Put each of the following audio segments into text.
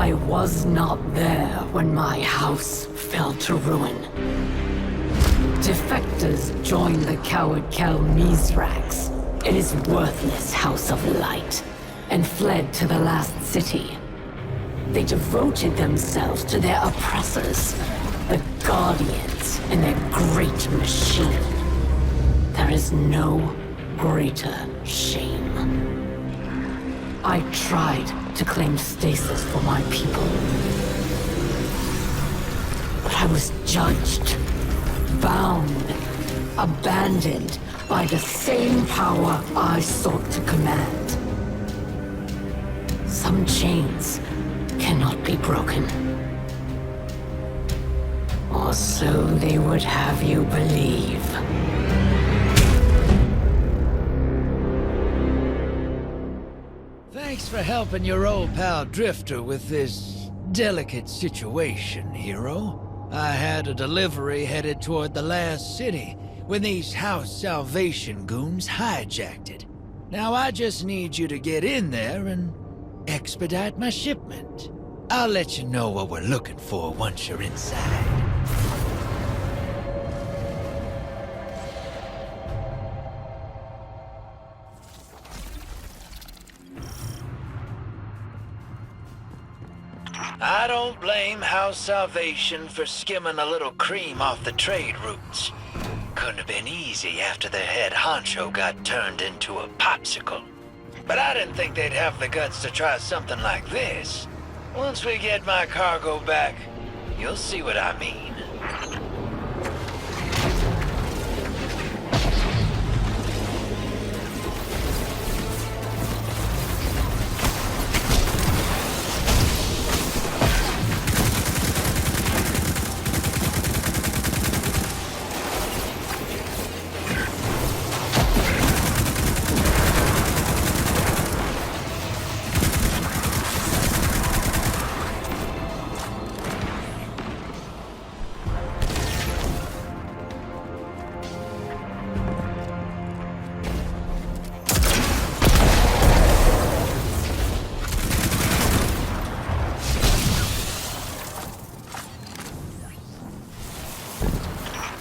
I was not there when my house fell to ruin. Defectors joined the coward Kel Mizrax in his worthless House of Light and fled to the last city. They devoted themselves to their oppressors, the Guardians, and their great machine. There is no greater shame. I tried to claim stasis for my people, but I was judged, bound, abandoned by the same power I sought to command. Some chains cannot be broken. Or so they would have you believe. Thanks for helping your old pal Drifter with this delicate situation, hero. I had a delivery headed toward the last city when these House Salvation goons hijacked it. Now I just need you to get in there and expedite my shipment. I'll let you know what we're looking for once you're inside. I don't blame House Salvation for skimming a little cream off the trade routes. Couldn't have been easy after their head honcho got turned into a popsicle. But I didn't think they'd have the guts to try something like this. Once we get my cargo back, you'll see what I mean.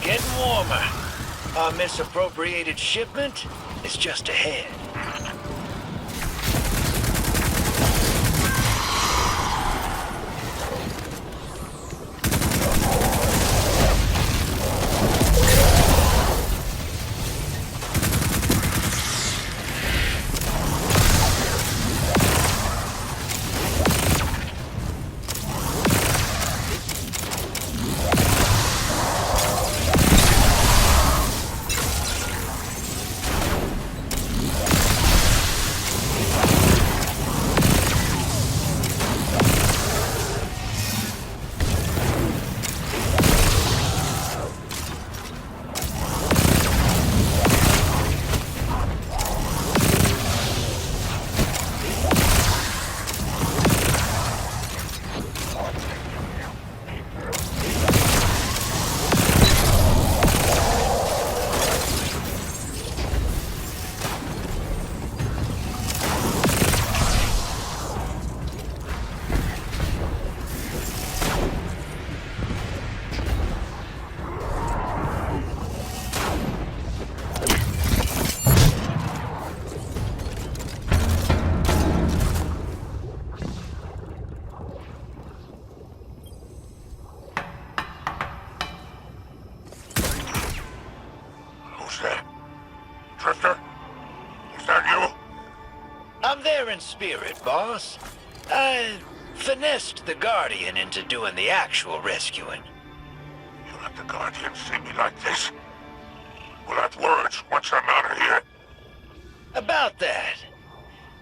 Getting warmer. Our misappropriated shipment is just ahead. Drifter? Is that you? I'm there in spirit, boss. I finessed the Guardian into doing the actual rescuing. You let the Guardian see me like this? We'll have words once I'm out of here. About that.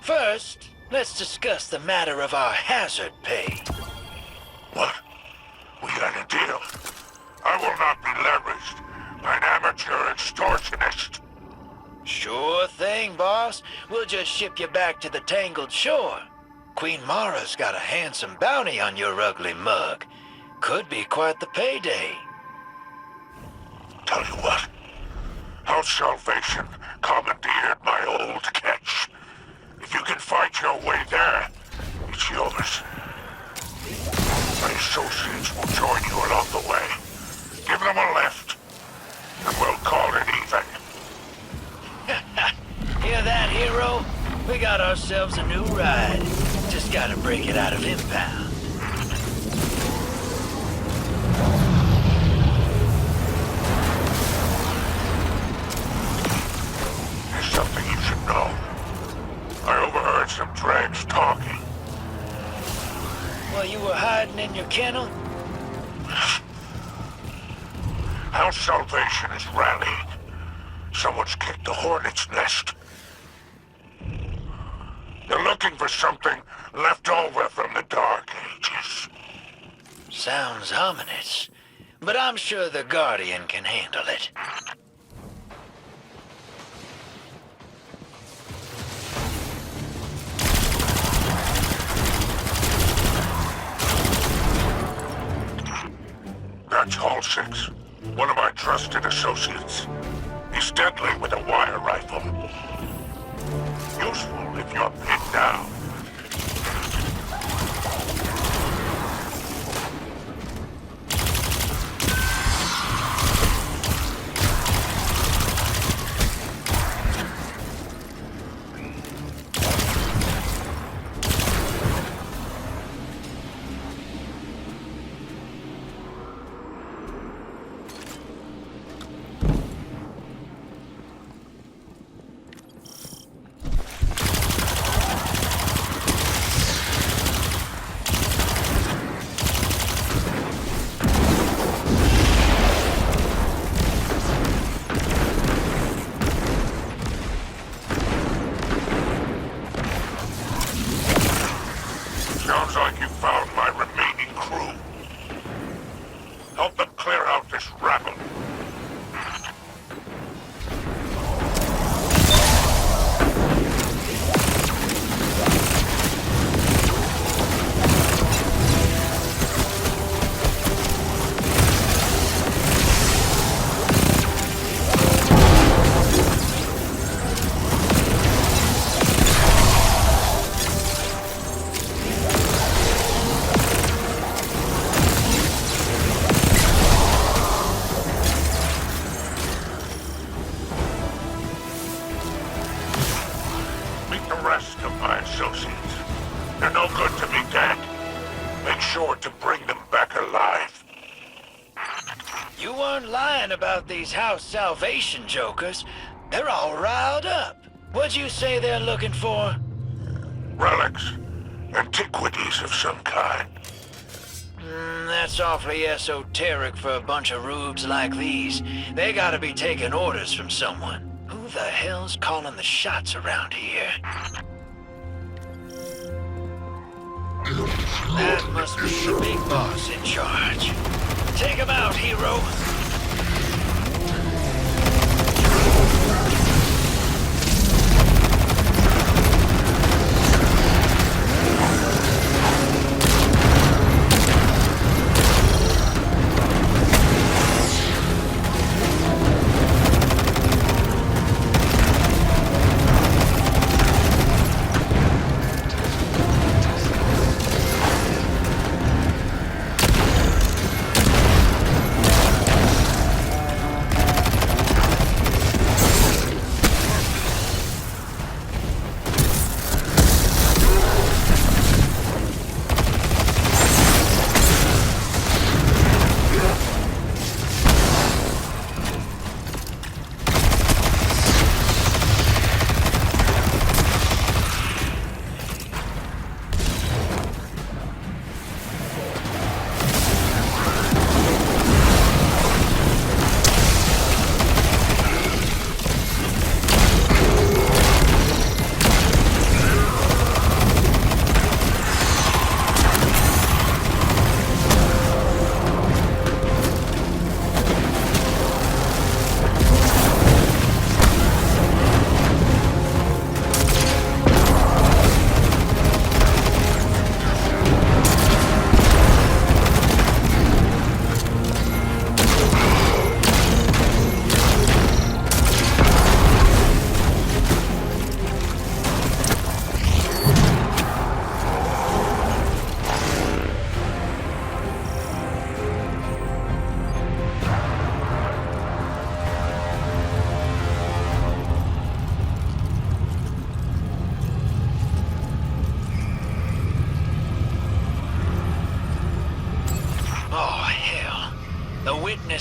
First, let's discuss the matter of our hazard pay. What? We got a deal. I will not be leveraged by an amateur extortionist. Sure thing, boss. We'll just ship you back to the Tangled Shore. Queen Mara's got a handsome bounty on your ugly mug. Could be quite the payday. Tell you what. House Salvation commandeered my old catch. If you can fight your way there, it's yours. My associates will join you along the way. Give them a lift, and we'll call it even. Hear that, hero? We got ourselves a new ride. Just gotta break it out of impound. There's something you should know. I overheard some dregs talking. Well, you were hiding in your kennel? House Salvation is rallying. Someone's kicked the hornet's nest. They're looking for something left over from the Dark Ages. Sounds ominous. But I'm sure the Guardian can handle it. That's Hall 6, one of my trusted associates. He's deadly with a wire rifle. Useful if you're pinned down. Sounds like you found my remaining crew. Help them clear out this rabble. Meet the rest of my associates. They're no good to me dead. Make sure to bring them back alive. You weren't lying about these House Salvation jokers. They're all riled up. What'd you say they're looking for? Relics. Antiquities of some kind. That's awfully esoteric for a bunch of rubes like these. They gotta be taking orders from someone. Who the hell's calling the shots around here? That must be the big boss in charge. Take him out, hero.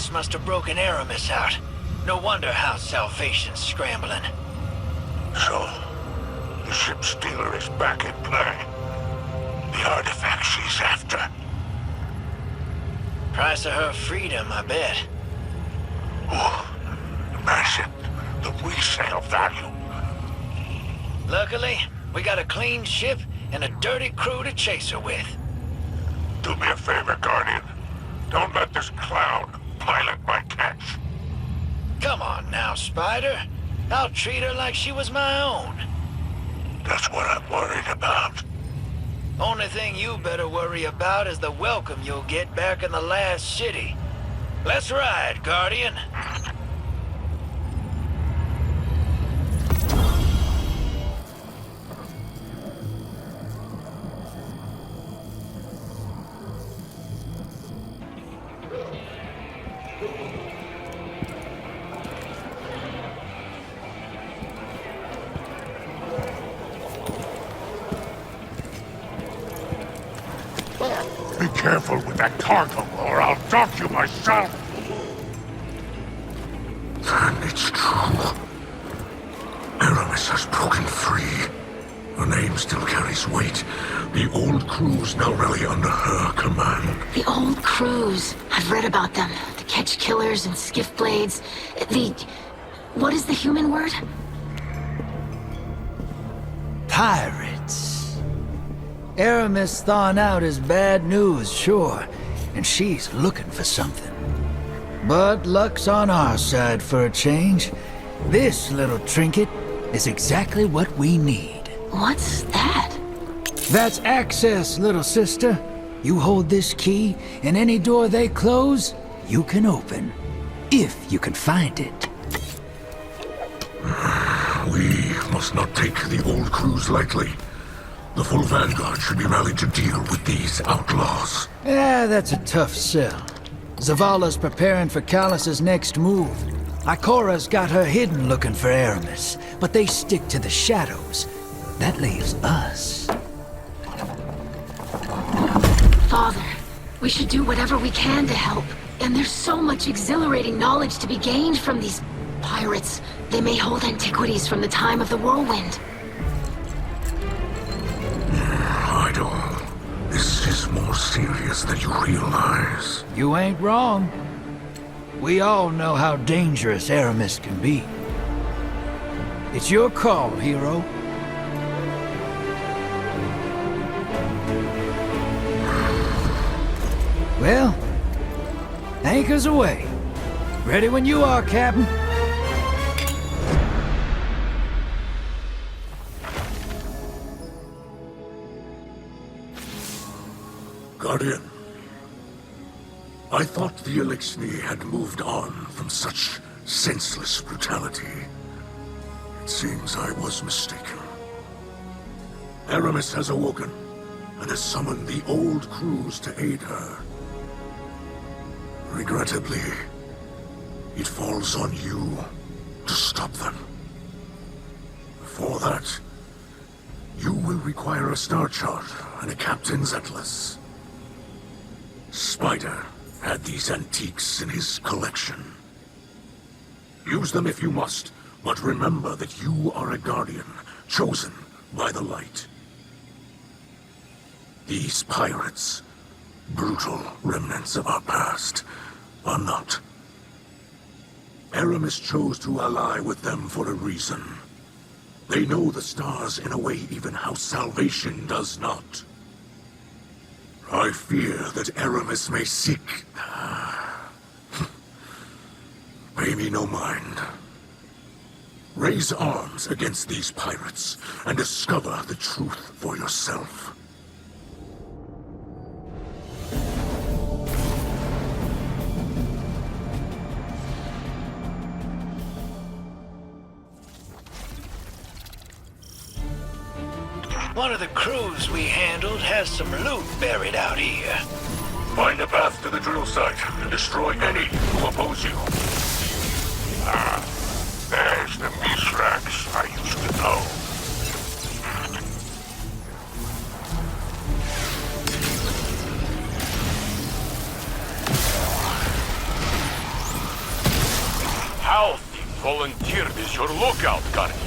This must have broken Aramis out. No wonder House Salvation's scrambling. So, the ship stealer is back in play. The artifact she's after. Price of her freedom, I bet. Oh, imagine the resale value. Luckily, we got a clean ship and a dirty crew to chase her with. Do me a favor, Guardian. Don't let this clown pilot my catch. Come on now, Spider. I'll treat her like she was my own. That's what I'm worried about. Only thing you better worry about is the welcome you'll get back in the last city. Let's ride, Guardian. Be careful with that cargo, or I'll dock you myself! Then it's true. Aramis has broken free. Her name still carries weight. The old crews now rally under her command. The old crews. I've read about them. The catch killers and skiff blades. What is the human word? Pirates. Aramis thawing out is bad news, sure, and she's looking for something. But luck's on our side for a change. This little trinket is exactly what we need. What's that? That's access, little sister. You hold this key, and any door they close, you can open. If you can find it. We must not take the old crews lightly. The full vanguard should be rallied to deal with these outlaws. Yeah, that's a tough sell. Zavala's preparing for Callus's next move. Ikora's got her hidden looking for Aramis, but they stick to the shadows. That leaves us. Father, we should do whatever we can to help. And there's so much exhilarating knowledge to be gained from these pirates. They may hold antiquities from the time of the whirlwind. This is more serious than you realize. You ain't wrong. We all know how dangerous Aramis can be. It's your call, hero. Well, anchors away. Ready when you are, Captain. Guardian, I thought the Elixni had moved on from such senseless brutality. It seems I was mistaken. Aramis has awoken, and has summoned the old crews to aid her. Regrettably, it falls on you to stop them. For that, you will require a star chart and a captain's atlas. Spider had these antiques in his collection. Use them if you must, but remember that you are a guardian, chosen by the light. These pirates, brutal remnants of our past, are not. Aramis chose to ally with them for a reason. They know the stars in a way even House Salvation does not. I fear that Aramis may seek... Pay me no mind. Raise arms against these pirates, and discover the truth for yourself. One of the crews we handled has some loot buried out here. Find a path to the drill site and destroy any who oppose you. Ah, there's the Mithrax I used to know. Halsey volunteered as your lookout, Guardian.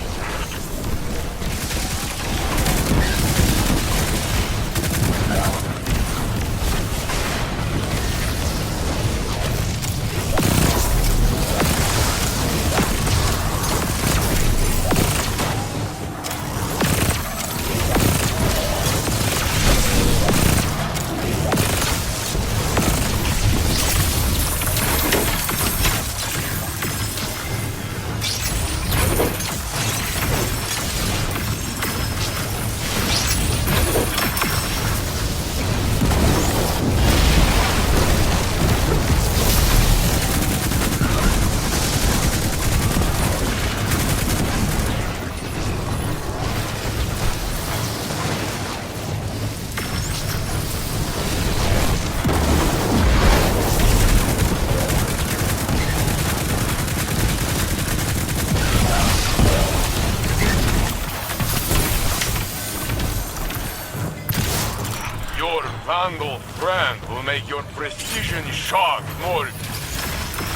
Your Vandal friend will make your precision shot more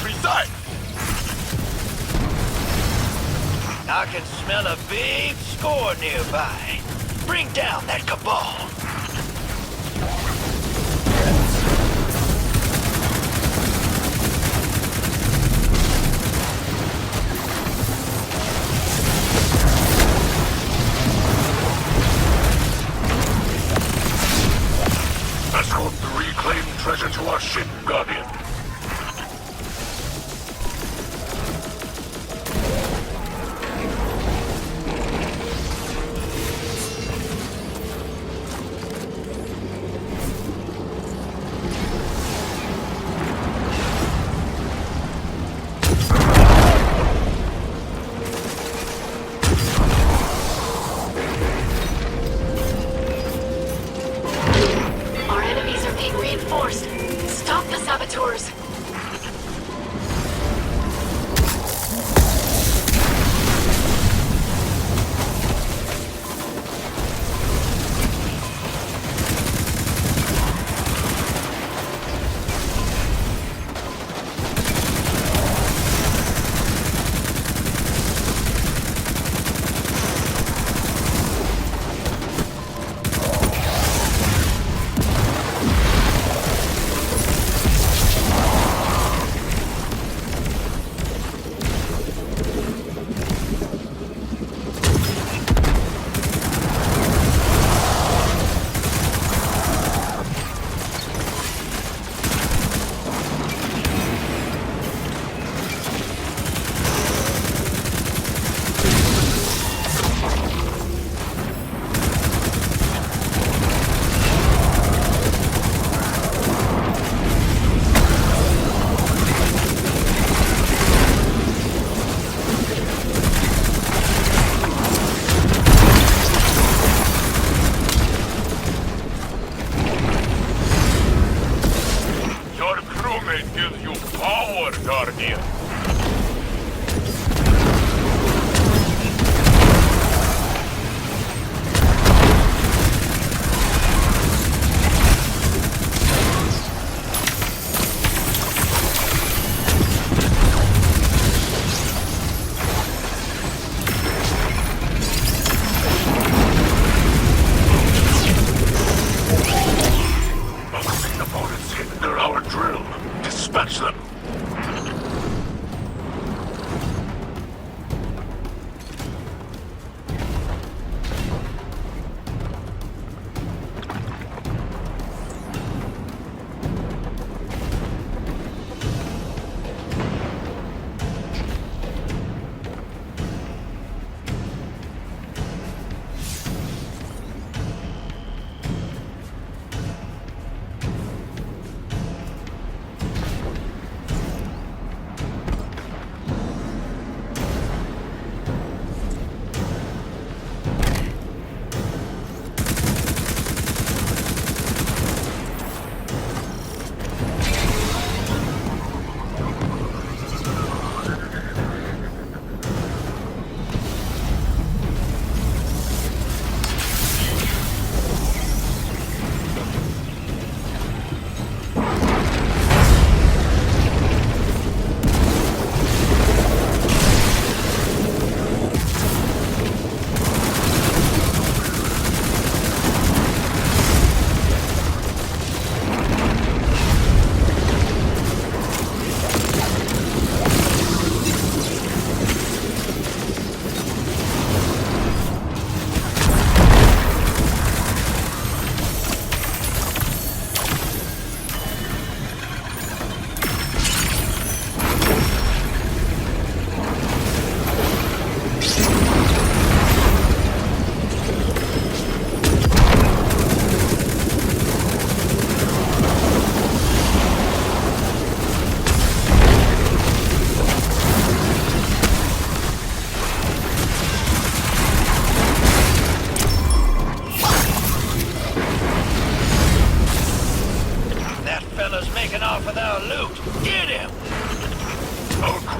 precise. I can smell a big score nearby. Bring down that cabal. Escort the reclaimed treasure to our ship, Guardian.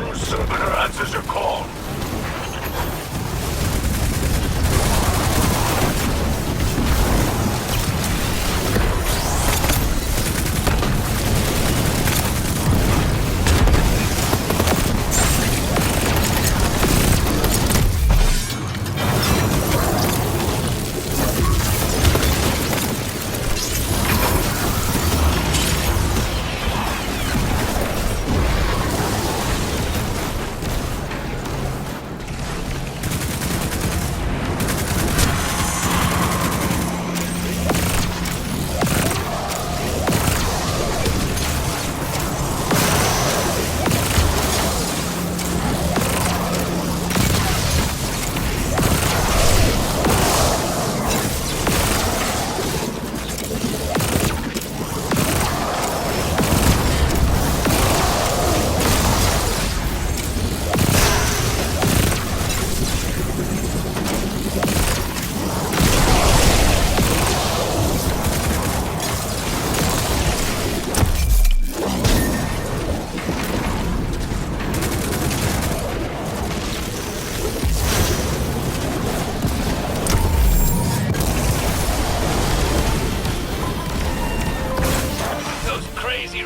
True servitor answers your call.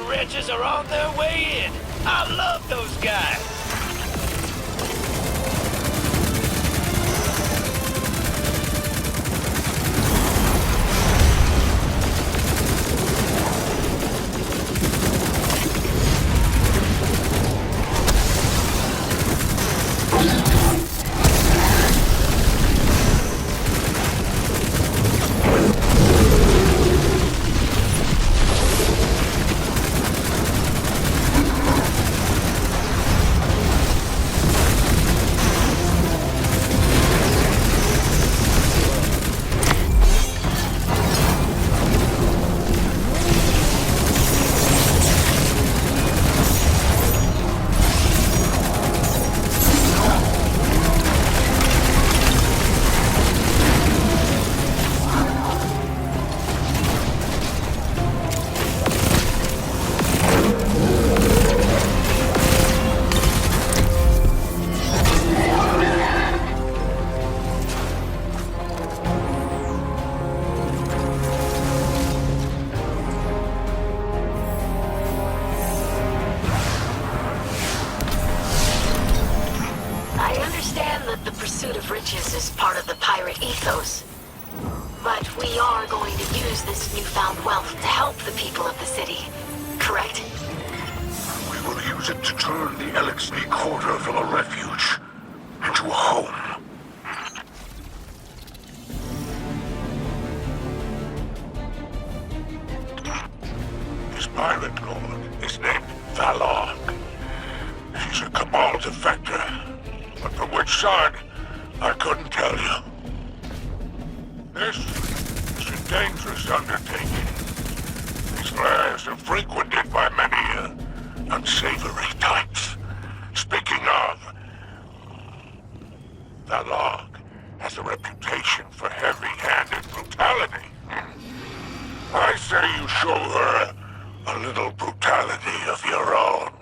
Wretches are on their way in. I love those guys. riches is part of the pirate ethos. But we are going to use this newfound wealth to help the people of the city, correct? We will use it to turn the LXB quarter from a refuge into a home. His pirate lord is named Valor. He's a Cabal defector, but from which side, I couldn't tell you. This is a dangerous undertaking. These lands are frequented by many unsavory types. Speaking of, Valor has a reputation for heavy-handed brutality. I say you show her a little brutality of your own.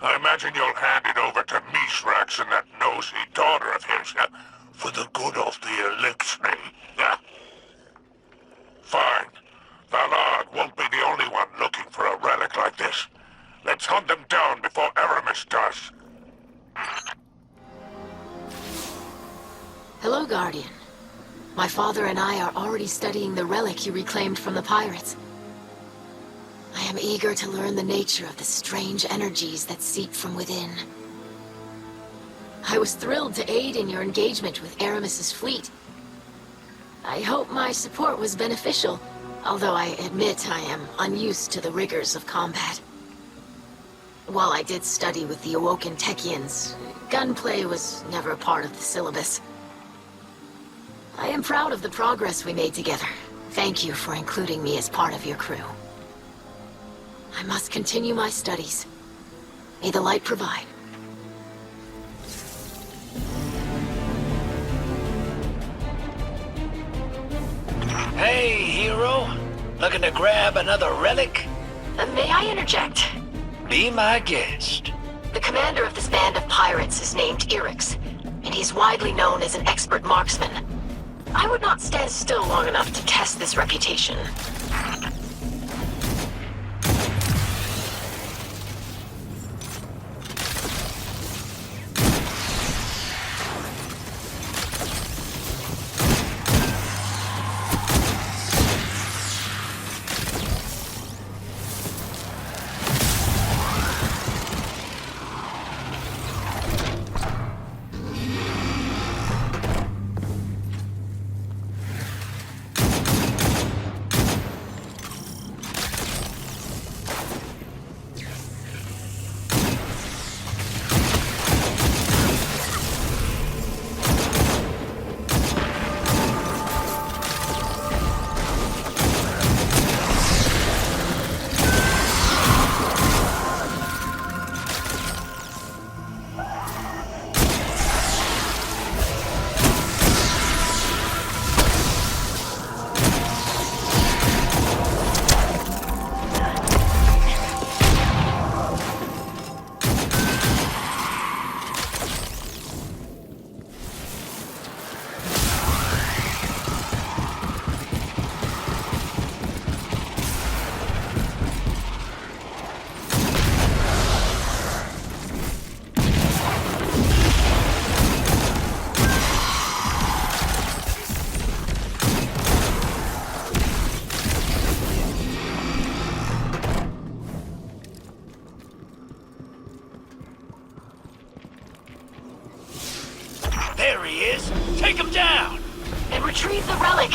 I imagine you'll hand it over to Mithrax and that nosy daughter of his, for the good of the elixir. Fine. Valard won't be the only one looking for a relic like this. Let's hunt them down before Aramis does. Hello, Guardian. My father and I are already studying the relic you reclaimed from the pirates. I am eager to learn the nature of the strange energies that seep from within. I was thrilled to aid in your engagement with Aramis's fleet. I hope my support was beneficial, although I admit I am unused to the rigors of combat. While I did study with the Awoken Techians, gunplay was never a part of the syllabus. I am proud of the progress we made together. Thank you for including me as part of your crew. I must continue my studies. May the light provide. Hey, hero. Looking to grab another relic? May I interject? Be my guest. The commander of this band of pirates is named Irix, and he's widely known as an expert marksman. I would not stand still long enough to test this reputation. There he is. Take him down. And retrieve the relic.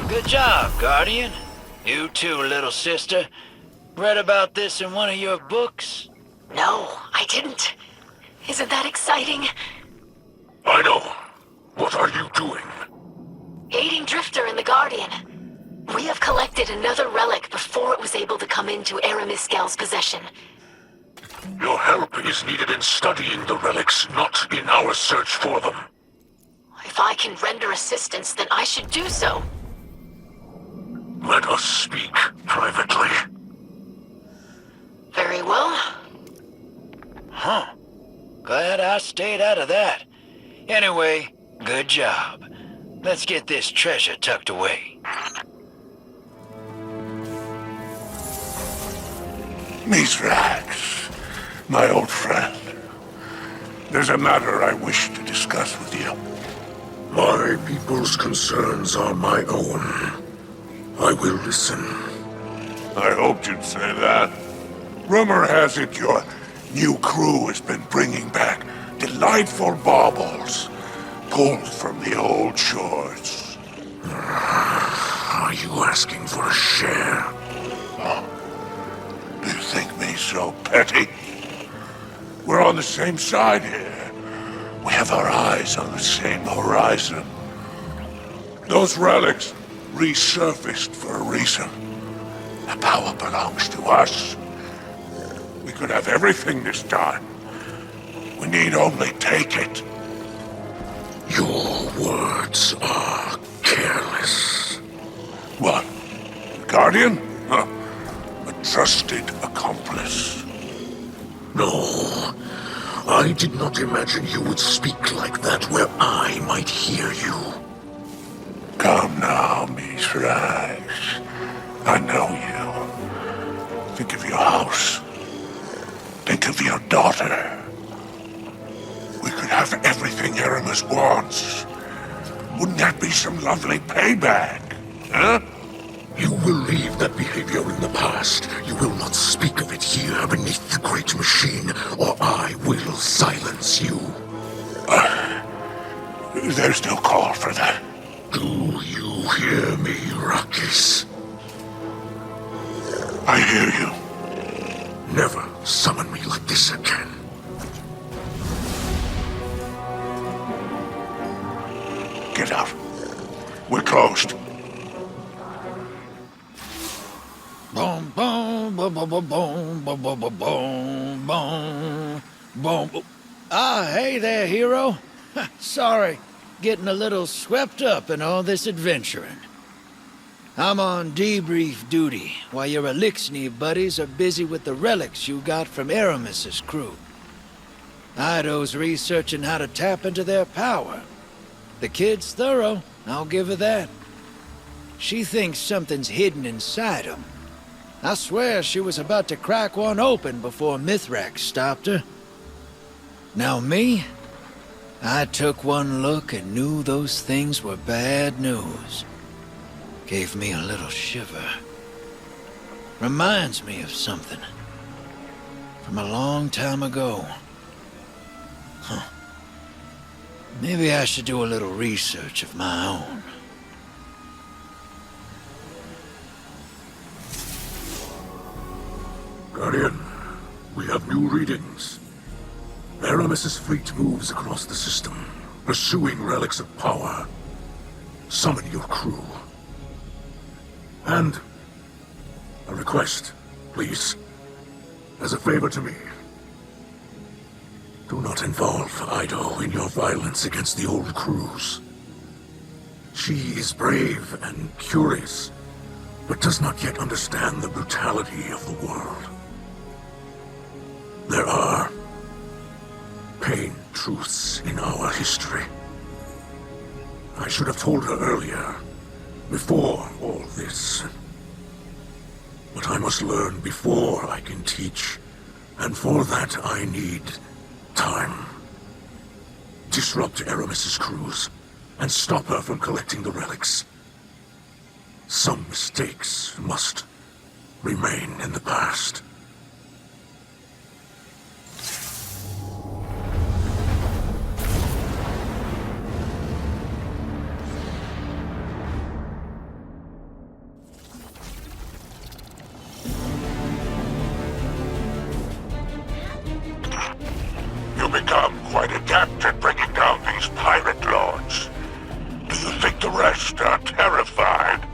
Good job, Guardian. You too, little sister. Read about this in one of your books? No, I didn't. Isn't that exciting? I know. What are you doing? Aiding Drifter and the Guardian. We have collected another relic before it was able to come into Aramis' possession. Your help is needed in studying the relics, not in our search for them. If I can render assistance, then I should do so. Let us speak privately. Very well. Huh. Glad I stayed out of that. Anyway, good job. Let's get this treasure tucked away. Mithrax, my old friend. There's a matter I wish to discuss with you. My people's concerns are my own. I will listen. I hoped you'd say that. Rumor has it your new crew has been bringing back delightful baubles, pulled from the old shores. Are you asking for a share? Oh. Do you think me so petty? We're on the same side here. We have our eyes on the same horizon. Those relics resurfaced for a reason. The power belongs to us. We could have everything this time. We need only take it. Your words are careless. What? Guardian? Huh. A trusted accomplice. No. I did not imagine you would speak like that where I might hear you. Come now, Mithrax. I know you. Think of your house. Think of your daughter. We could have everything Aramis wants. Wouldn't that be some lovely payback? Huh? You will leave that behavior in the past. You will not speak of it here beneath the great machine, or I will silence you. There's no call for that. Do you hear me, Rakis? I hear you. Never summon me like this again. Get out. We're closed. Boom, boom, boom, boom, boom, boom, boom, boom, boom, boom, boom, boom. Ah, hey there, hero. Sorry, getting a little swept up in all this adventuring. I'm on debrief duty, while your Elixir buddies are busy with the relics you got from Aramis's crew. Ido's researching how to tap into their power. The kid's thorough, I'll give her that. She thinks something's hidden inside him. I swear she was about to crack one open before Mithrax stopped her. Now me? I took one look and knew those things were bad news. Gave me a little shiver. Reminds me of something. From a long time ago. Huh. Maybe I should do a little research of my own. Guardian, we have new readings. Aramis's fleet moves across the system, pursuing relics of power. Summon your crew. And a request, please. As a favor to me. Do not involve Ido in your violence against the old crews. She is brave and curious, but does not yet understand the brutality of the world. There are pain truths in our history. I should have told her earlier, before all this. But I must learn before I can teach, and for that I need time. Disrupt Aramis's crews, and stop her from collecting the relics. Some mistakes must remain in the past. You become quite adept at bringing down these pirate lords. Do you think the rest are terrified?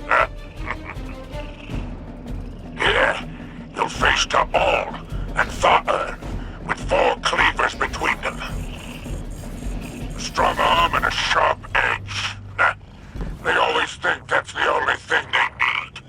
Here, you'll face Ta'al and Tha'er, with 4 cleavers between them. A strong arm and a sharp edge. They always think that's the only thing they need.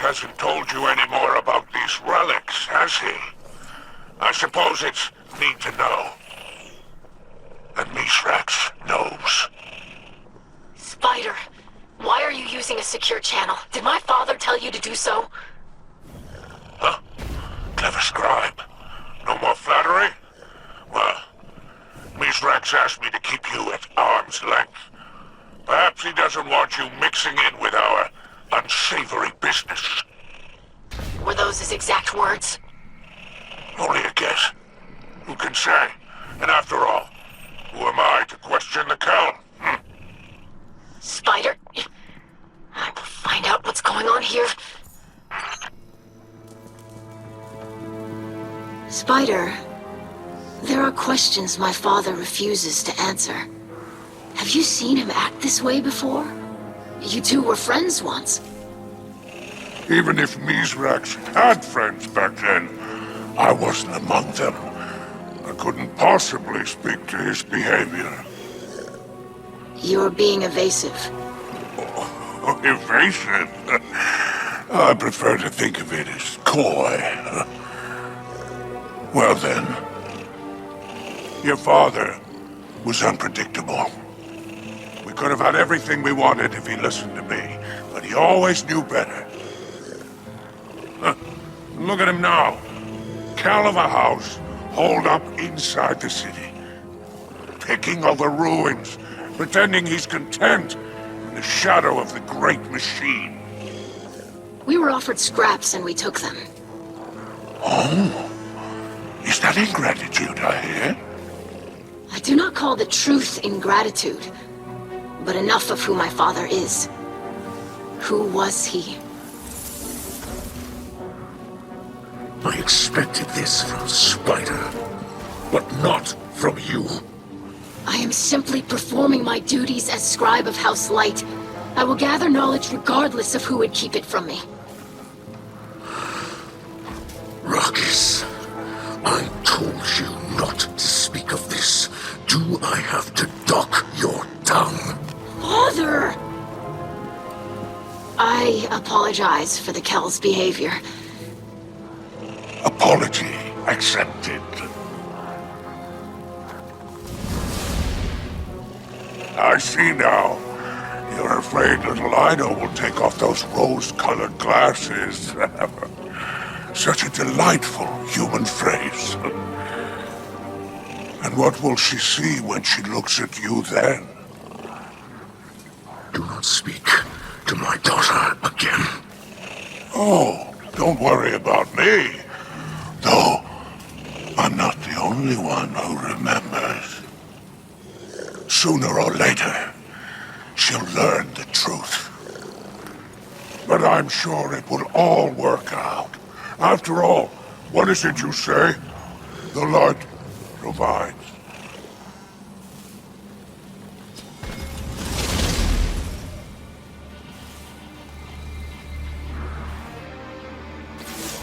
hasn't told you any more about these relics, has he? I suppose it's need to know. And Mithrax knows. Spider, why are you using a secure channel? Did my father tell you to do so? Huh? Clever scribe. No more flattery? Well, Mithrax asked me to keep you at arm's length. Perhaps he doesn't want you mixing in with our unsavory business. Were those his exact words? Only a guess. Who can say? And after all, who am I to question the Count? Spider, I will find out what's going on here. Spider, there are questions my father refuses to answer. Have you seen him act this way before? You two were friends once. Even if Mithrax had friends back then, I wasn't among them. I couldn't possibly speak to his behavior. You're being evasive. Evasive? I prefer to think of it as coy. Well then, your father was unpredictable. We could have had everything we wanted if he listened to me, but he always knew better. Look at him now. Cal of a house, holed up inside the city. Picking over ruins, pretending he's content in the shadow of the great machine. We were offered scraps and we took them. Oh? Is that ingratitude I hear? I do not call the truth ingratitude, but enough of who my father is. Who was he? I expected this from Spider, but not from you. I am simply performing my duties as scribe of House Light. I will gather knowledge regardless of who would keep it from me. Ruckus, I told you not to speak of this. Do I have to dock your tongue? Father! I apologize for the Kel's behavior. Apology accepted. I see now. You're afraid little Ido will take off those rose-colored glasses. Such a delightful human phrase. And what will she see when she looks at you then? Do not speak to my daughter again. Oh, don't worry about me. Though, I'm not the only one who remembers. Sooner or later, she'll learn the truth. But I'm sure it will all work out. After all, what is it you say? The light provides.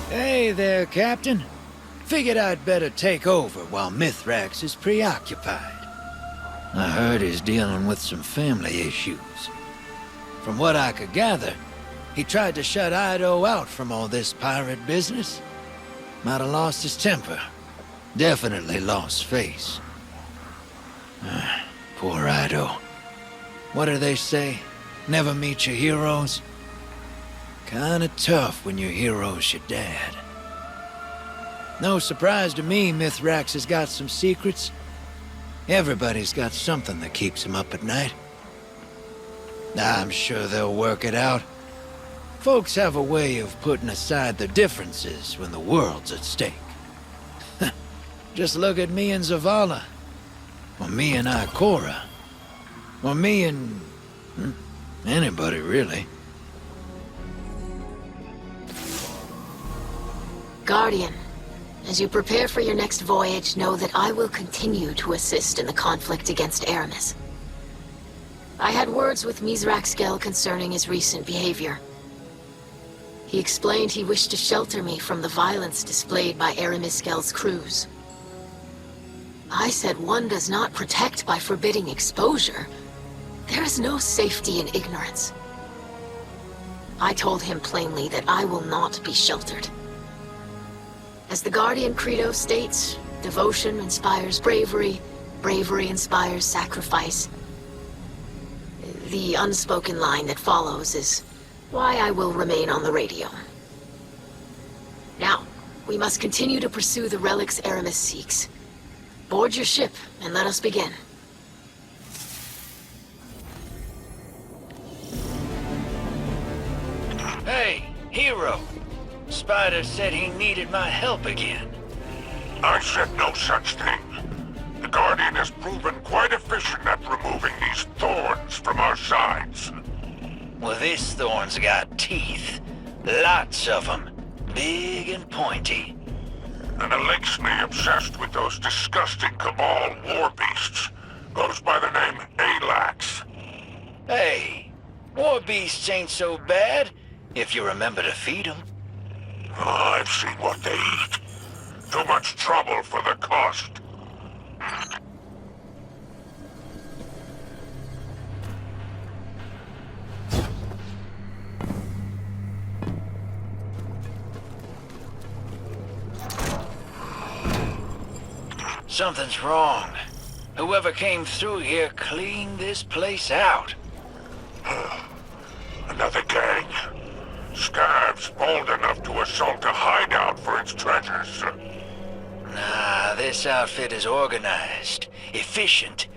Hey there, Captain. Figured I'd better take over while Mithrax is preoccupied. I heard he's dealing with some family issues. From what I could gather, he tried to shut Ido out from all this pirate business. Might have lost his temper. Definitely lost face. Poor Ido. What do they say? Never meet your heroes? Kinda tough when your hero's your dad. No surprise to me Mithrax has got some secrets. Everybody's got something that keeps him up at night. I'm sure they'll work it out. Folks have a way of putting aside their differences when the world's at stake. Just look at me and Zavala. Or me and Ikora. Or me and... anybody, really. Guardian, as you prepare for your next voyage, know that I will continue to assist in the conflict against Aramis. I had words with Mithrax concerning his recent behavior. He explained he wished to shelter me from the violence displayed by Aramis crews. I said one does not protect by forbidding exposure. There is no safety in ignorance. I told him plainly that I will not be sheltered. As the Guardian Credo states, devotion inspires bravery, bravery inspires sacrifice. The unspoken line that follows is why I will remain on the radio. Now, we must continue to pursue the relics Aramis seeks. Board your ship and let us begin. Hey, Hero. Spider said he needed my help again. I said no such thing. The Guardian has proven quite efficient at removing these thorns from our sides. Well, this thorn's got teeth. Lots of them. Big and pointy. And a Lakesme obsessed with those disgusting Cabal war beasts goes by the name Alax. Hey, war beasts ain't so bad if you remember to feed them. I've seen what they eat. Too much trouble for the cost. Something's wrong. Whoever came through here cleaned this place out. Another gang. Scabs bold enough to assault a hideout for its treasures. Nah, this outfit is organized, efficient,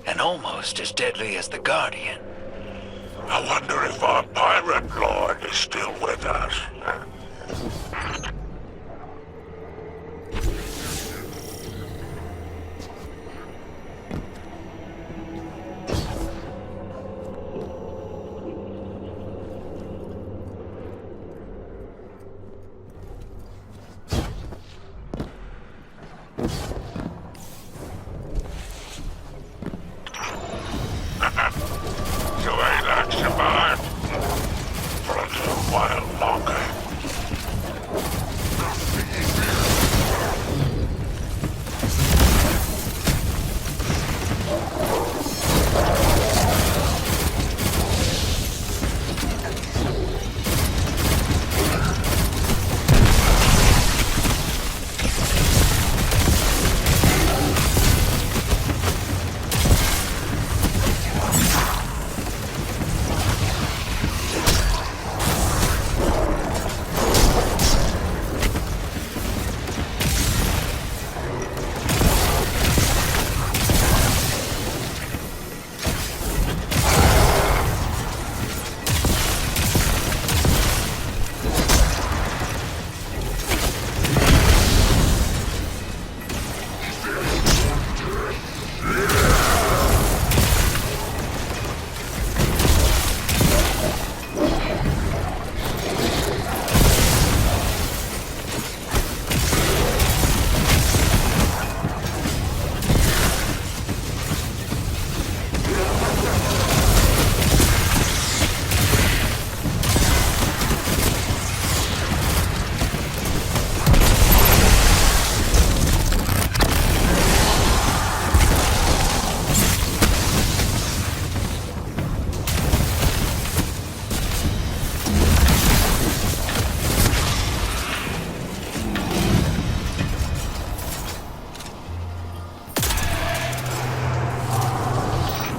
and almost as deadly as the Guardian. I wonder if our pirate lord is still with us. So Alax survived for a little while longer.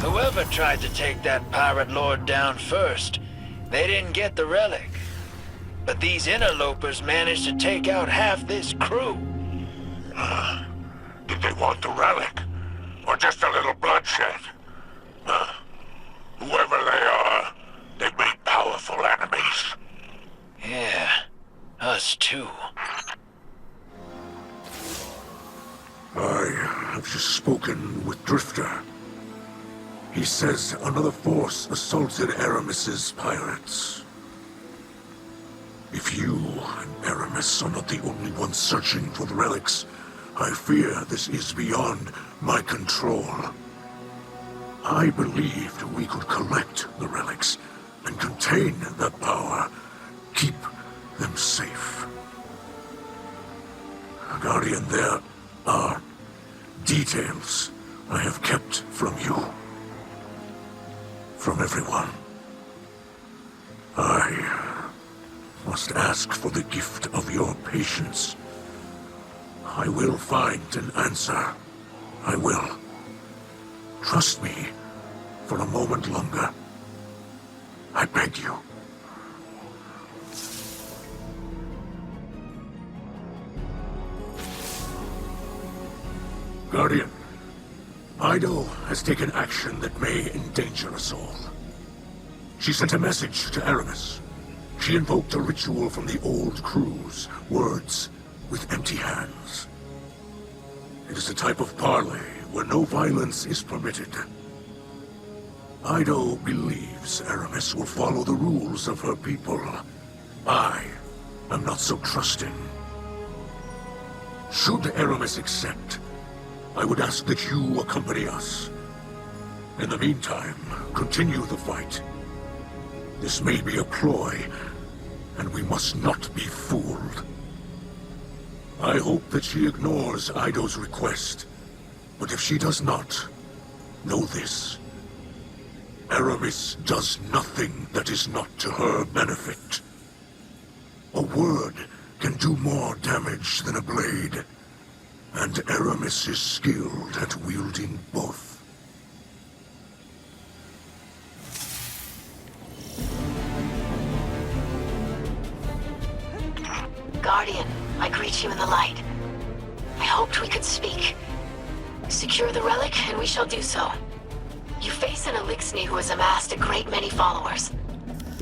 Whoever tried to take that pirate lord down first, they didn't get the relic. But these interlopers managed to take out half this crew. Did they want the relic? Or just a little bloodshed? Whoever they are, they've made powerful enemies. Yeah, us too. I have just spoken with Drifter. He says another force assaulted Aramis's pirates. If you and Aramis are not the only ones searching for the relics, I fear this is beyond my control. I believed we could collect the relics and contain that power, keep them safe. Guardian, there are details I have kept from you. From everyone. I must ask for the gift of your patience. I will find an answer. I will. Trust me for a moment longer. I beg you. Guardian, Ido has taken action that may endanger us all. She sent a message to Aramis. She invoked a ritual from the old crews, words with empty hands. It is a type of parley where no violence is permitted. Ido believes Aramis will follow the rules of her people. I am not so trusting. Should Aramis accept, I would ask that you accompany us. In the meantime, continue the fight. This may be a ploy, and we must not be fooled. I hope that she ignores Ido's request, but if she does not, know this. Aramis does nothing that is not to her benefit. A word can do more damage than a blade, and Aramis is skilled at wielding both. Guardian, I greet you in the light. I hoped we could speak. Secure the relic, and we shall do so. You face an Elixni who has amassed a great many followers.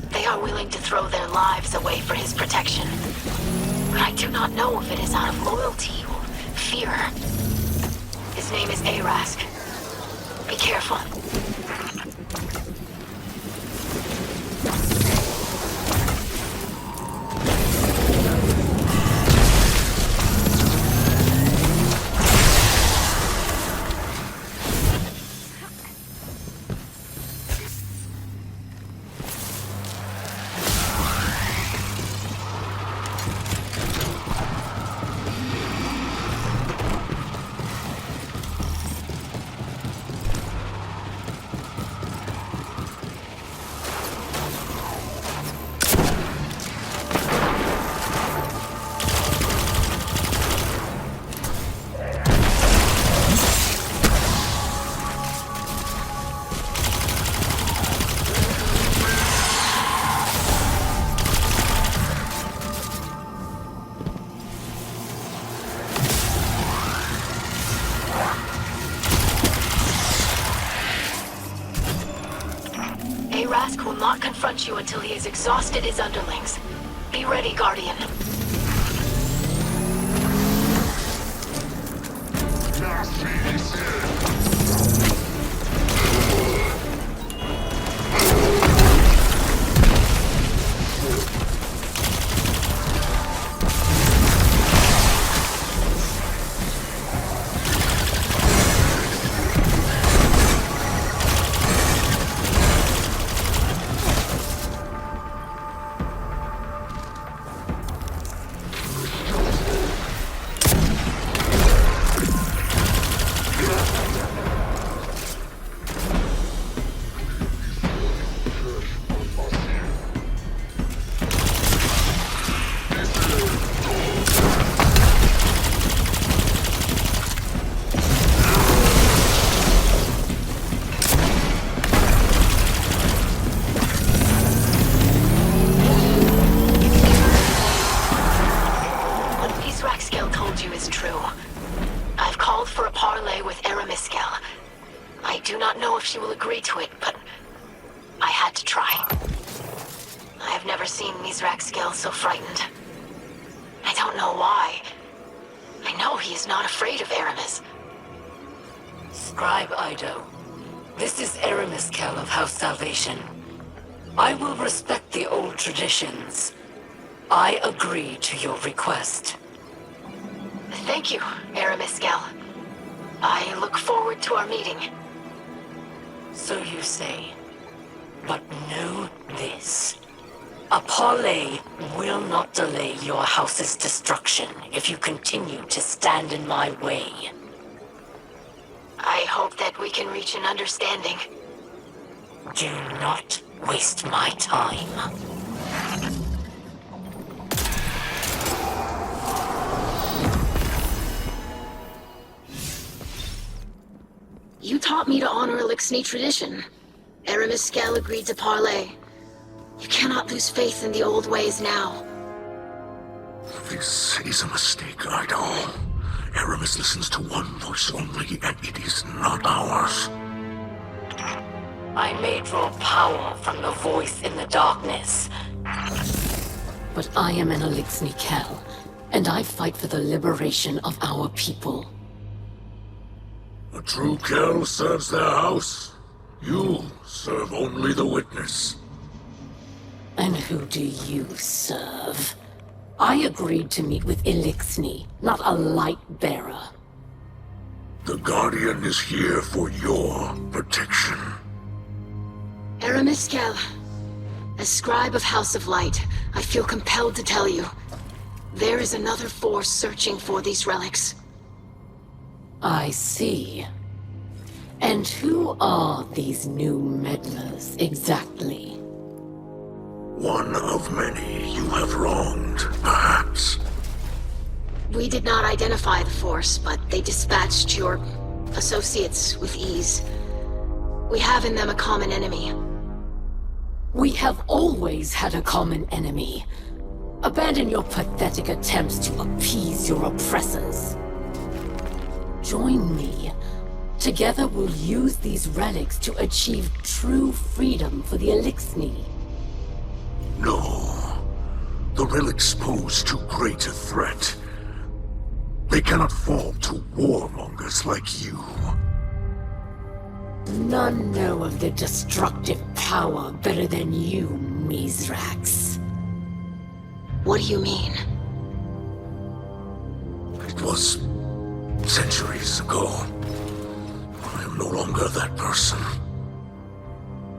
They are willing to throw their lives away for his protection. But I do not know if it is out of loyalty or fear. His name is Arask. Be careful. Rask will not confront you until he has exhausted his underlings. Be ready, Guardian. She will agree to it, but I had to try. I have never seen Mizrak Skell so frightened. I don't know why. I know he is not afraid of Aramis. Scribe Ido, this is Aramis Kell of House Salvation. I will respect the old traditions. I agree to your request. Thank you, Aramis Skell. I look forward to our meeting. So you say. But know this. A parley will not delay your house's destruction if you continue to stand in my way. I hope that we can reach an understanding. Do not waste my time. taught me to honor Elixni tradition. Aramis Skell agreed to parley. You cannot lose faith in the old ways now. This is a mistake, Idol. Aramis listens to one voice only, and it is not ours. I may draw power from the voice in the darkness. But I am an Elixni Kell, and I fight for the liberation of our people. A true Kell serves their house. You serve only the witness. And who do you serve? I agreed to meet with Elixni, not a light bearer. The Guardian is here for your protection. Aramis Skell, as scribe of House of Light, I feel compelled to tell you, there is another force searching for these relics. I see. And who are these new meddlers, exactly? One of many you have wronged, perhaps. We did not identify the force, but they dispatched your associates with ease. We have in them a common enemy. We have always had a common enemy. Abandon your pathetic attempts to appease your oppressors. Join me. Together we'll use these relics to achieve true freedom for the Elixni. No. The relics pose too great a threat. They cannot fall to warmongers like you. None know of their destructive power better than you, Mizrax. What do you mean? It was centuries ago. I am no longer that person.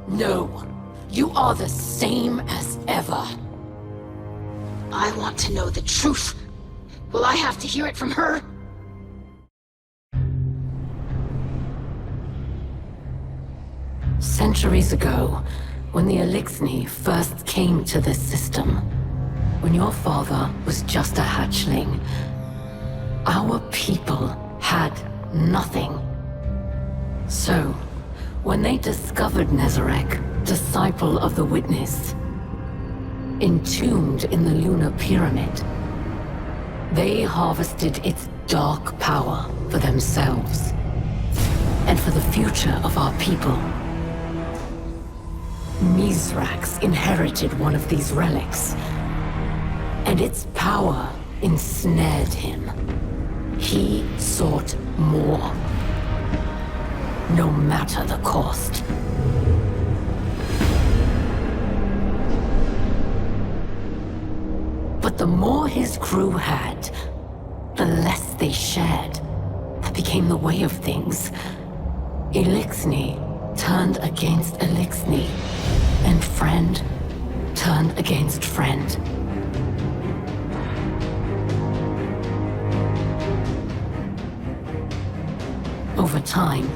No, you are the same as ever. I want to know the truth. Will I have to hear it from her? Centuries ago, when the Elixni first came to this system, when your father was just a hatchling, our people had nothing. So, when they discovered Nezarec, disciple of the Witness, entombed in the Lunar Pyramid, they harvested its dark power for themselves, and for the future of our people. Mizrax inherited one of these relics, and its power ensnared him. He sought more, no matter the cost. But the more his crew had, the less they shared. That became the way of things. Elixni turned against Elixni, and friend turned against friend. Over time,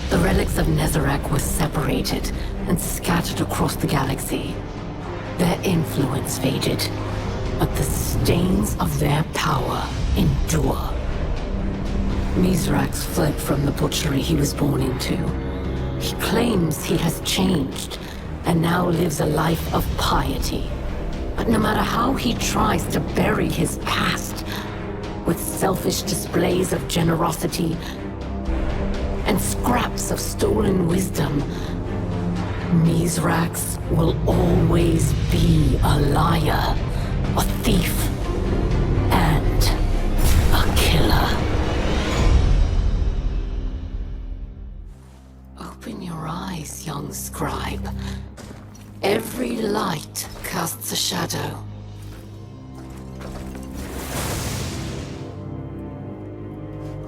the relics of Nezarec were separated and scattered across the galaxy. Their influence faded, but the stains of their power endure. Mizrax fled from the butchery he was born into. He claims he has changed, and now lives a life of piety. But no matter how he tries to bury his past, with selfish displays of generosity and scraps of stolen wisdom, Mizrax will always be a liar, a thief, and a killer. Open your eyes, young scribe. Every light casts a shadow.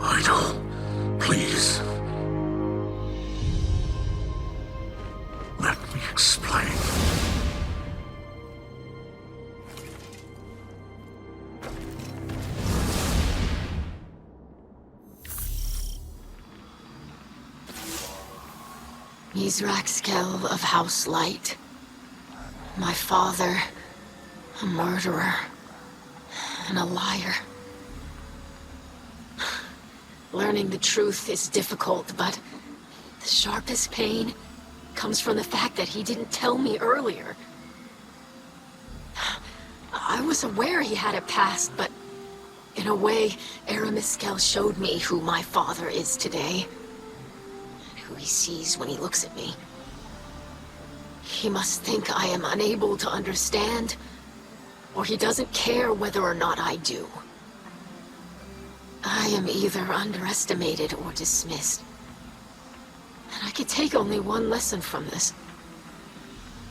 Idol, please. Let me explain. Mizrax Skell of House Light. My father, a murderer, and a liar. Learning the truth is difficult, but The sharpest pain comes from the fact that he didn't tell me earlier. I was aware he had a past, but in a way, Aramiskel showed me who my father is today. And who he sees when he looks at me. He must think I am unable to understand, or he doesn't care whether or not I do. I am either underestimated or dismissed. And I could take only one lesson from this.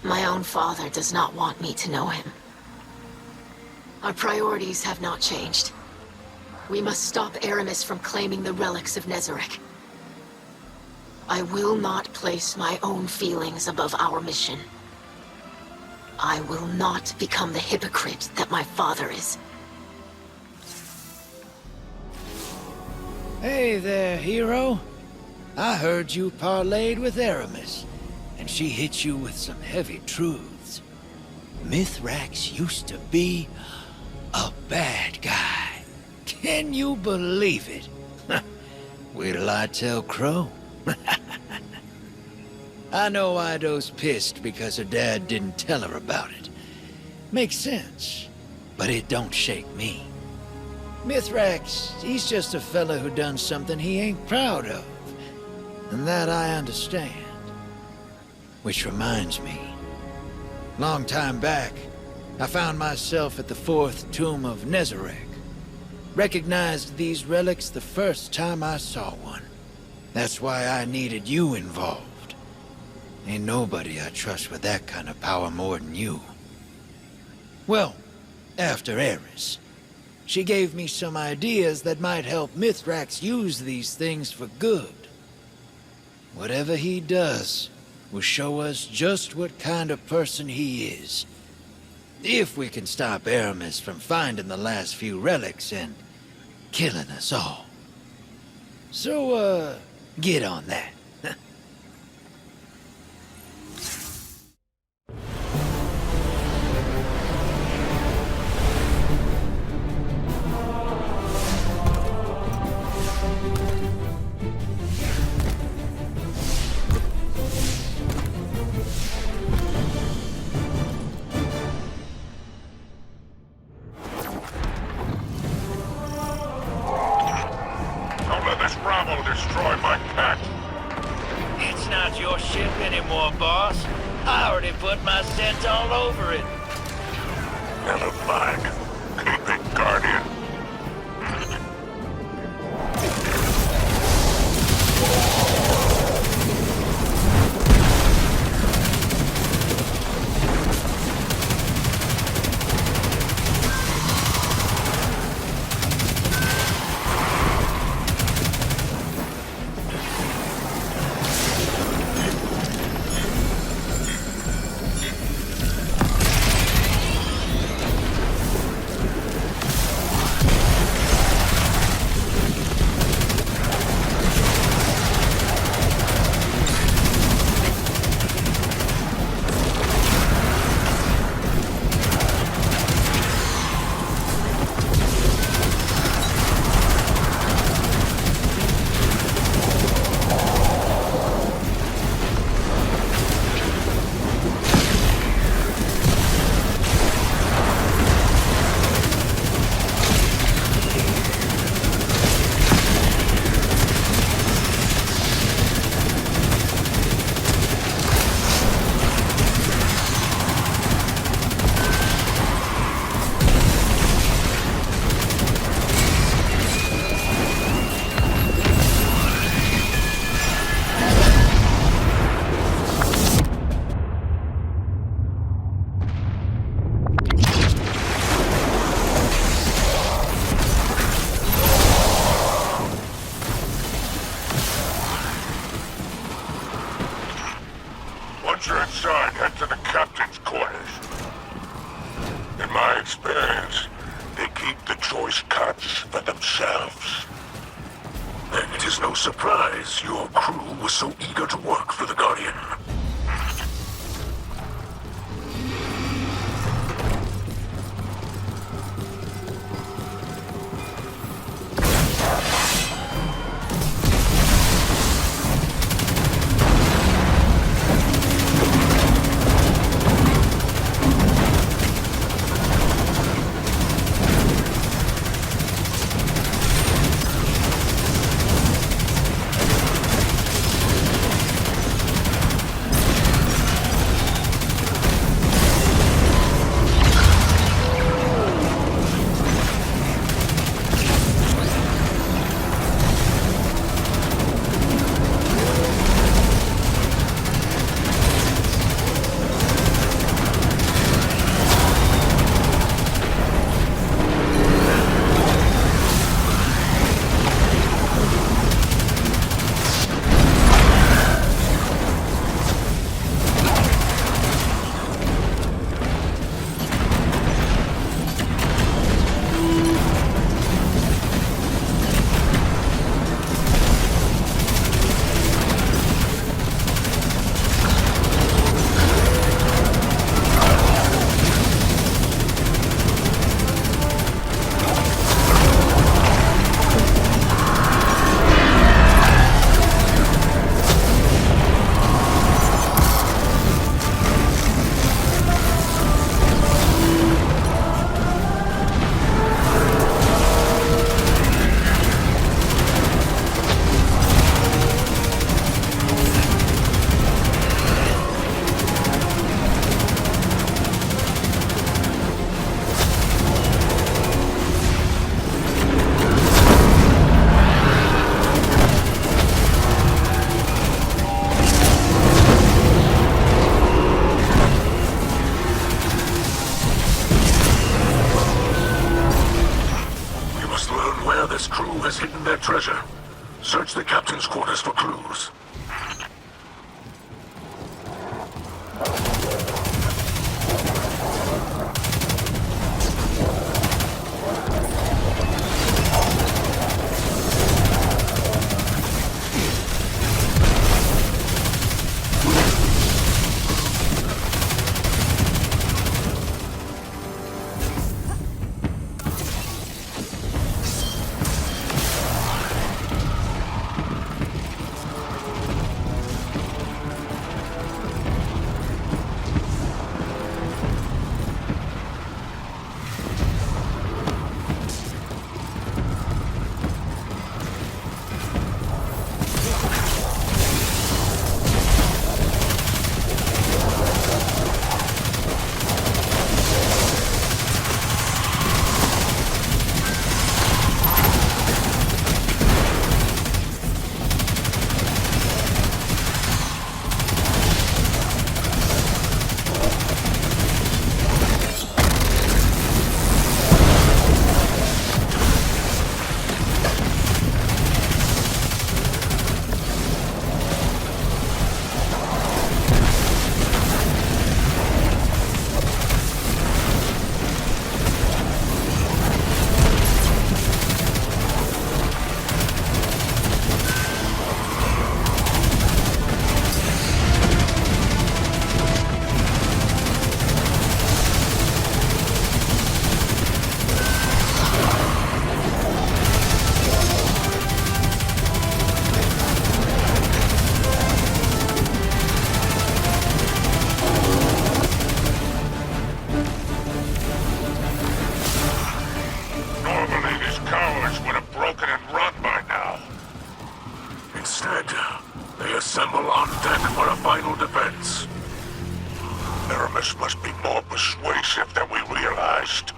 My own father does not want me to know him. Our priorities have not changed. We must stop Aramis from claiming the relics of Nezarec. I will not place my own feelings above our mission. I will not become the hypocrite that my father is. Hey there, hero. I heard you parlayed with Aramis, and she hit you with some heavy truths. Mithrax used to be a bad guy. Can you believe it? Wait till I tell Crow. I know Ido's pissed because her dad didn't tell her about it. Makes sense, but it don't shake me. Mithrax, he's just a fella who done something he ain't proud of. And that I understand. Which reminds me. Long time back, I found myself at the fourth tomb of Nezarec. Recognized these relics the first time I saw one. That's why I needed you involved. Ain't nobody I trust with that kind of power more than you. Well, after Eris, she gave me some ideas that might help Mithrax use these things for good. Whatever he does will show us just what kind of person he is. If we can stop Aramis from finding the last few relics and killing us all. So, get on that. Don't let this rabble destroy my pet. It's not your ship anymore, boss. I already put my scent all over it. Never mind. Keep it, Guardian. Once you're inside, head to the captain's quarters. In my experience, they keep the choice cuts for themselves. Then it is no surprise your crew was so eager to work for the Guardian. has hidden their treasure. Search the captain's quarters for clues. Normally these cowards would have broken and run by now. Instead, they assemble on deck for a final defense. Aramis must be more persuasive than we realized.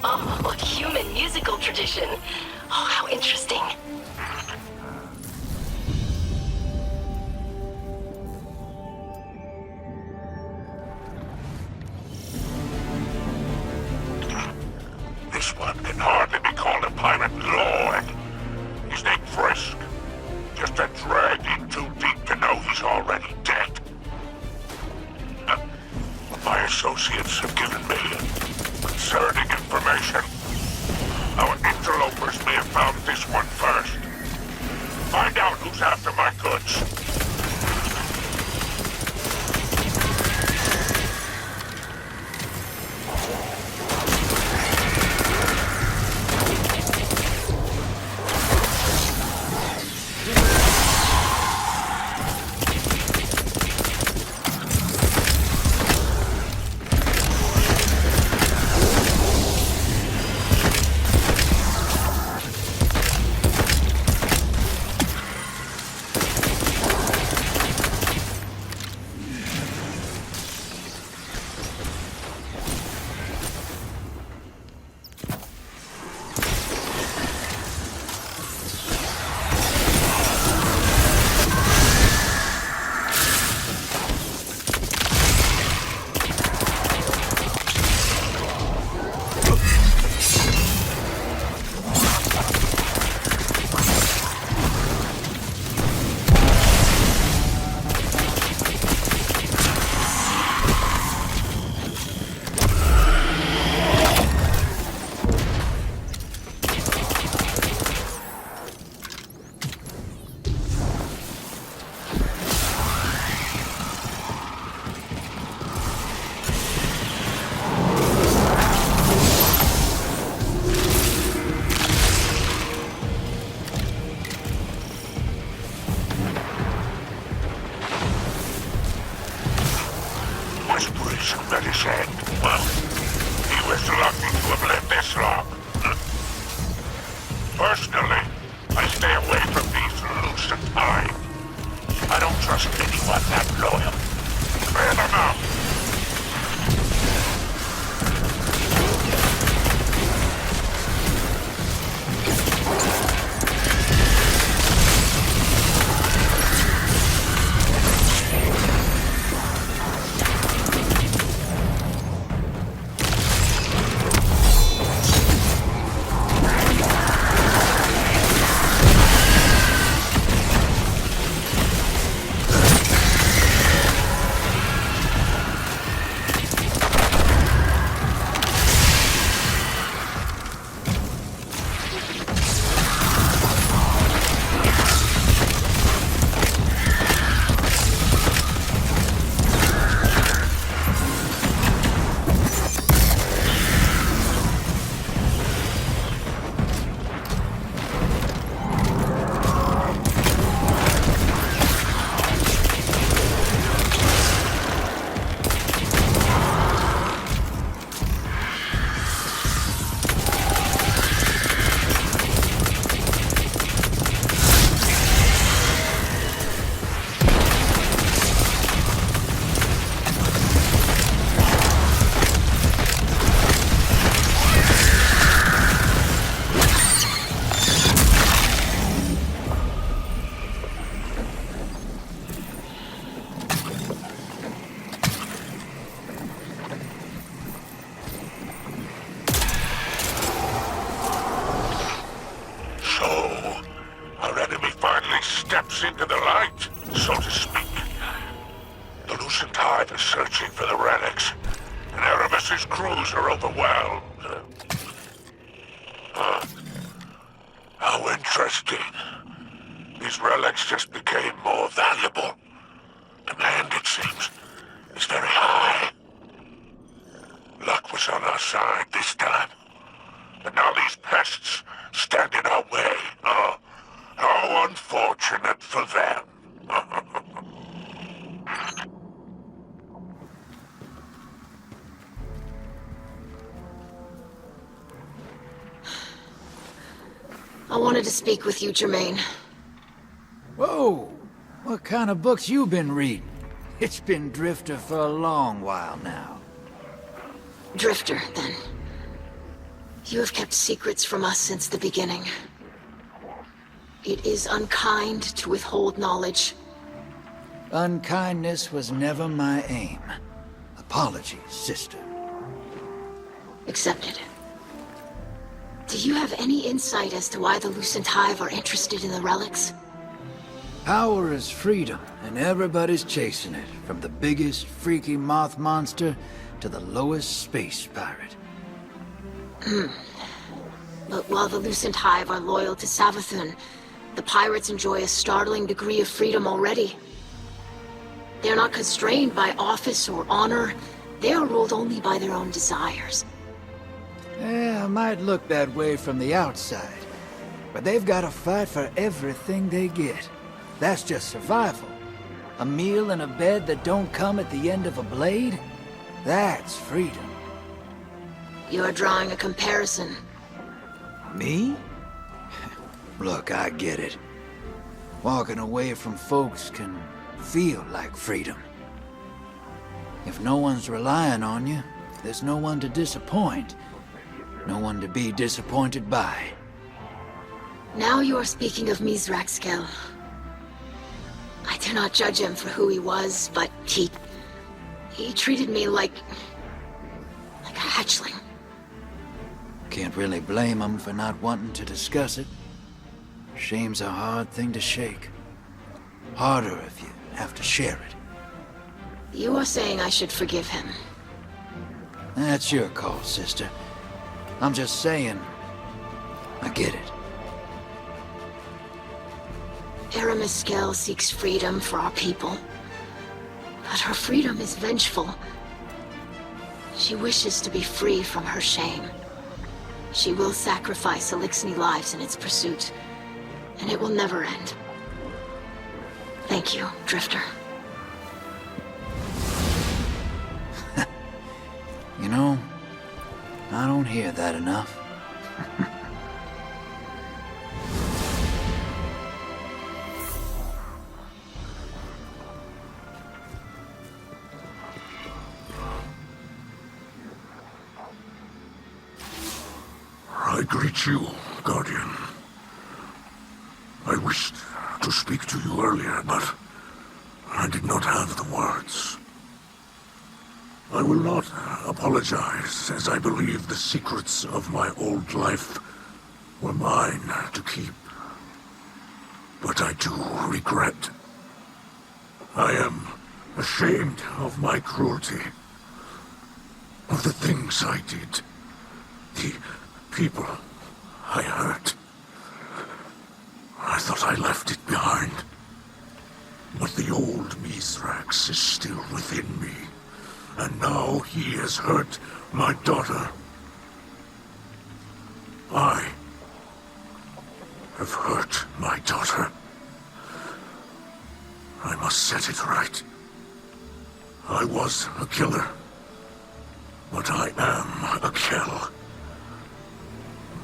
Oh, human musical tradition. Oh, how interesting. This one can hardly be called a pirate lord. He's named Frisk. Just a drag in too deep to know he's already dead. My associates have given me concerning information. Our interlopers may have found this one first. Find out who's after my goods. Personally, I stay away from these loose and high. I don't trust anyone that loyal. Clear them out. Steps into the light, so to speak. The Lucent Hive is searching for the relics, and Aramis's crews are overwhelmed. How interesting. These relics just became more valuable. Demand, it seems, is very high. Luck was on our side this time, but now these pests stand in our way. How unfortunate for them. I wanted to speak with you, Jermaine. Whoa! What kind of books you been reading? It's been Drifter for a long while now. Drifter, then. You have kept secrets from us since the beginning. It is unkind to withhold knowledge. Unkindness was never my aim. Apologies, sister. Accepted. Do you have any insight as to why the Lucent Hive are interested in the relics? Power is freedom, and everybody's chasing it, from the biggest freaky moth monster to the lowest space pirate. But while the Lucent Hive are loyal to Savathun, the pirates enjoy a startling degree of freedom already. They're not constrained by office or honor. They are ruled only by their own desires. Yeah, it might look that way from the outside, but they've got to fight for everything they get. That's just survival. A meal and a bed that don't come at the end of a blade? That's freedom. You're drawing a comparison. Me? Look, I get it. Walking away from folks can feel like freedom. If no one's relying on you, there's no one to disappoint. No one to be disappointed by. Now you are speaking of Mizraxkel. I do not judge him for who he was, but he treated me like a hatchling. Can't really blame him for not wanting to discuss it. Shame's a hard thing to shake. Harder if you have to share it. You are saying I should forgive him. That's your call, sister. I'm just saying, I get it. Aramiskel seeks freedom for our people. But her freedom is vengeful. She wishes to be free from her shame. She will sacrifice Elixni lives in its pursuit, and it will never end. Thank you, Drifter. You know, I don't hear that enough. I greet you, Guardian. I wished to speak to you earlier, but I did not have the words. I will not apologize, as I believe the secrets of my old life were mine to keep. But I do regret. I am ashamed of my cruelty, of the things I did, the people I hurt. I thought I left it behind. But the old Mithrax is still within me. And now he has hurt my daughter. I have hurt my daughter. I must set it right. I was a killer. But I am a kill.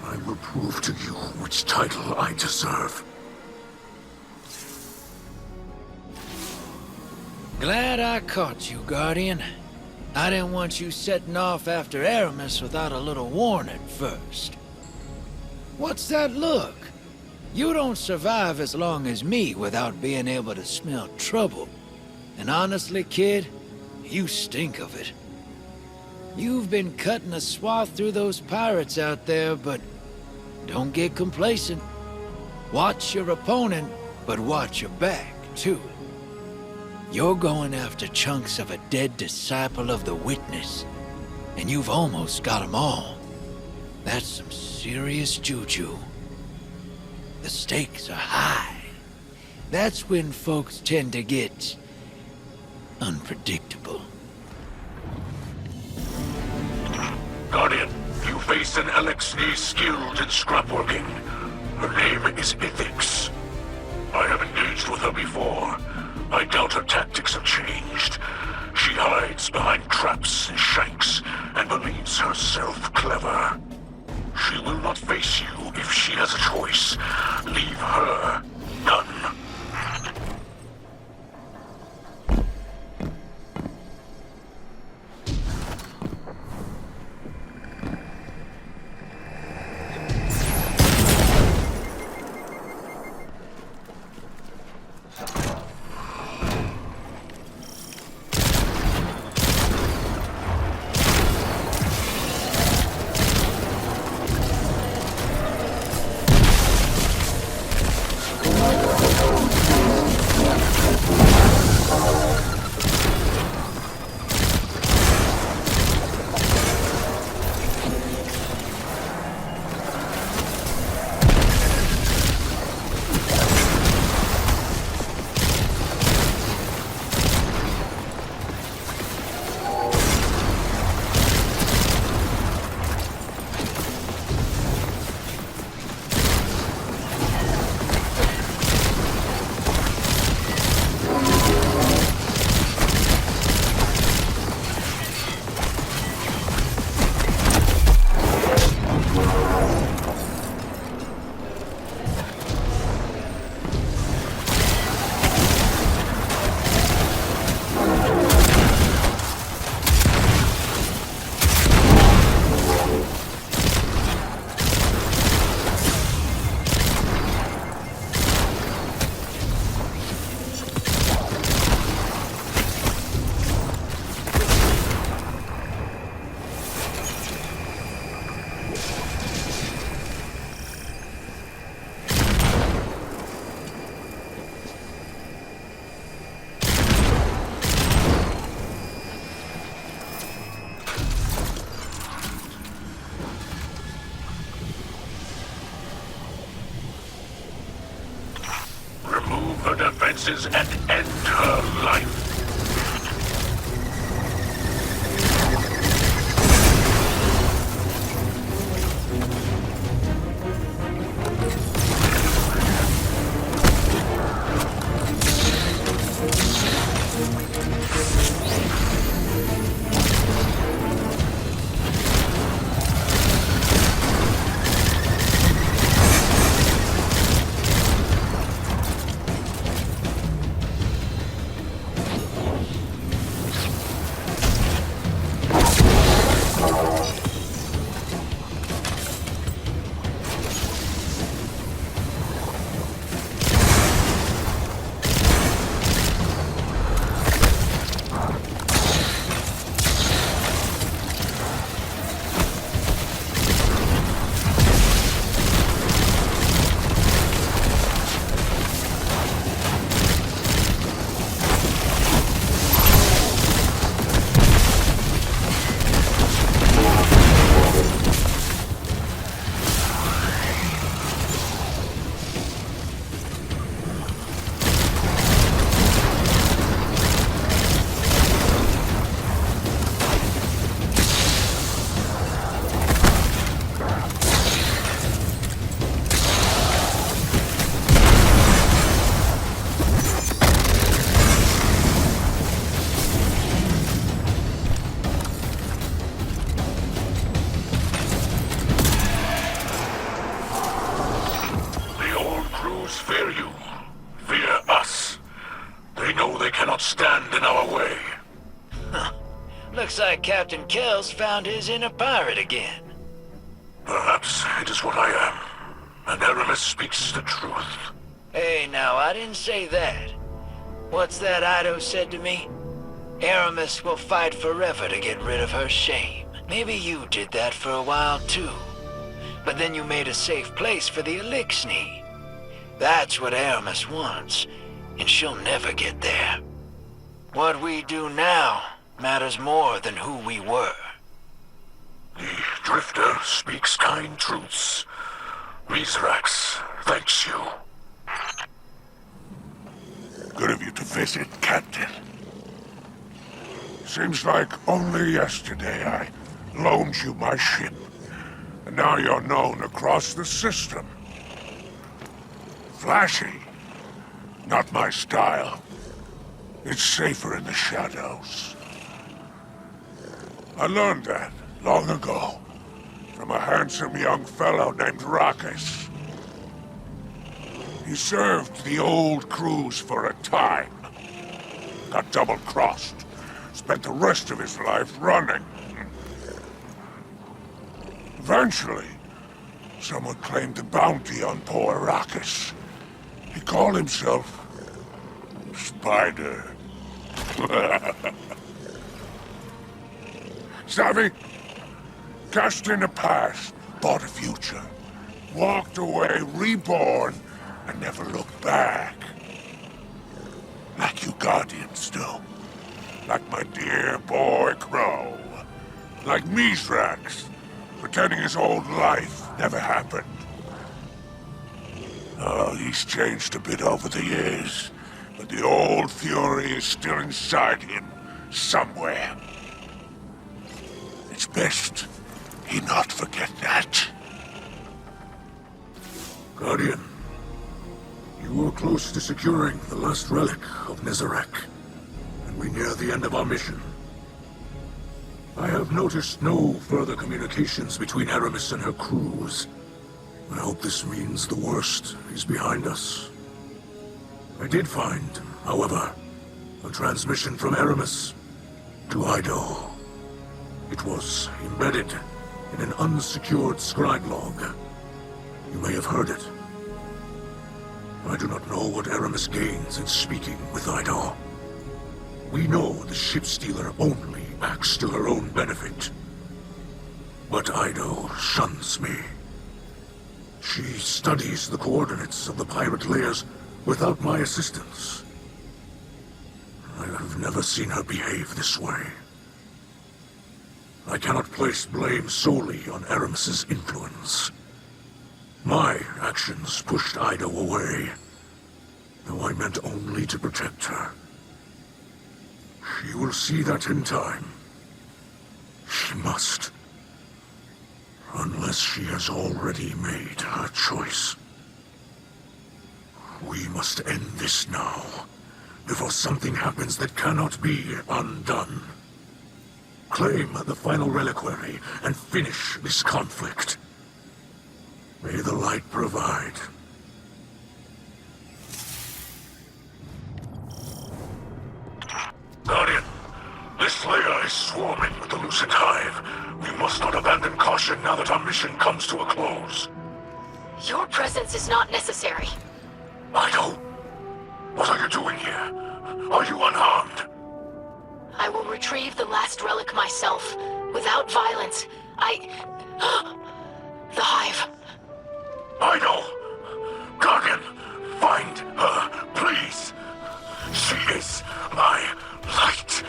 I will prove to you which title I deserve. Glad I caught you, Guardian. I didn't want you setting off after Aramis without a little warning first. What's that look? You don't survive as long as me without being able to smell trouble. And honestly, kid, you stink of it. You've been cutting a swath through those pirates out there, but don't get complacent. Watch your opponent, but watch your back, too. You're going after chunks of a dead disciple of the Witness, and you've almost got them all. That's some serious juju. The stakes are high. That's when folks tend to get unpredictable. Guardian, you face an Elixni skilled in scrapworking. Her name is Ithix. I have engaged with her before. I doubt her tactics have changed. She hides behind traps and shanks and believes herself clever. She will not face you if she has a choice. Leave her none. defenses and end her life. Fear you. Fear us. They know they cannot stand in our way. Huh. Looks like Captain Kells found his inner pirate again. Perhaps it is what I am. And Aramis speaks the truth. Hey, now, I didn't say that. What's that Ido said to me? Aramis will fight forever to get rid of her shame. Maybe you did that for a while, too. But then you made a safe place for the Elixni. That's what Aramis wants, and she'll never get there. What we do now matters more than who we were. The Drifter speaks kind truths. Mithrax thanks you. Good of you to visit, Captain. Seems like only yesterday I loaned you my ship, and now you're known across the system. Flashy. Not my style. It's safer in the shadows. I learned that long ago from a handsome young fellow named Rakis. He served the old crews for a time. Got double-crossed. Spent the rest of his life running. Eventually, someone claimed the bounty on poor Rakis. He called himself Spider. Savvy? Cashed in the past, bought a future. Walked away, reborn, and never looked back. Like you Guardians do. Like my dear boy Crow. Like Mithrax, pretending his old life never happened. Oh, he's changed a bit over the years, but the old fury is still inside him, somewhere. It's best he not forget that. Guardian, you were close to securing the last relic of Nezarek, and we near the end of our mission. I have noticed no further communications between Aramis and her crews. I hope this means the worst is behind us. I did find, however, a transmission from Aramis to Ido. It was embedded in an unsecured scribe log. You may have heard it. I do not know what Aramis gains in speaking with Ido. We know the ship stealer only acts to her own benefit. But Ido shuns me. She studies the coordinates of the pirate layers without my assistance. I have never seen her behave this way. I cannot place blame solely on Aramis's influence. My actions pushed Ido away. though I meant only to protect her. She will see that in time. She must. Unless she has already made her choice. We must end this now, before something happens that cannot be undone. Claim the final reliquary and finish this conflict. May the light provide. Guardian, this layer is swarming with the Lucent Hive. We must not abandon caution now that our mission comes to a close. Your presence is not necessary. Ido, what are you doing here? Are you unharmed? I will retrieve the last relic myself, without violence. The Hive. Ido! Guardian, find her, please! She is my light!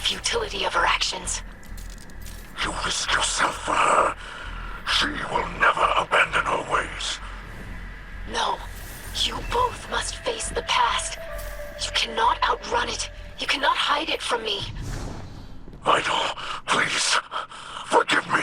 Futility of her actions. You risk yourself for her. She will never abandon her ways. No. You both must face the past. You cannot outrun it. You cannot hide it from me. Idol, please, forgive me.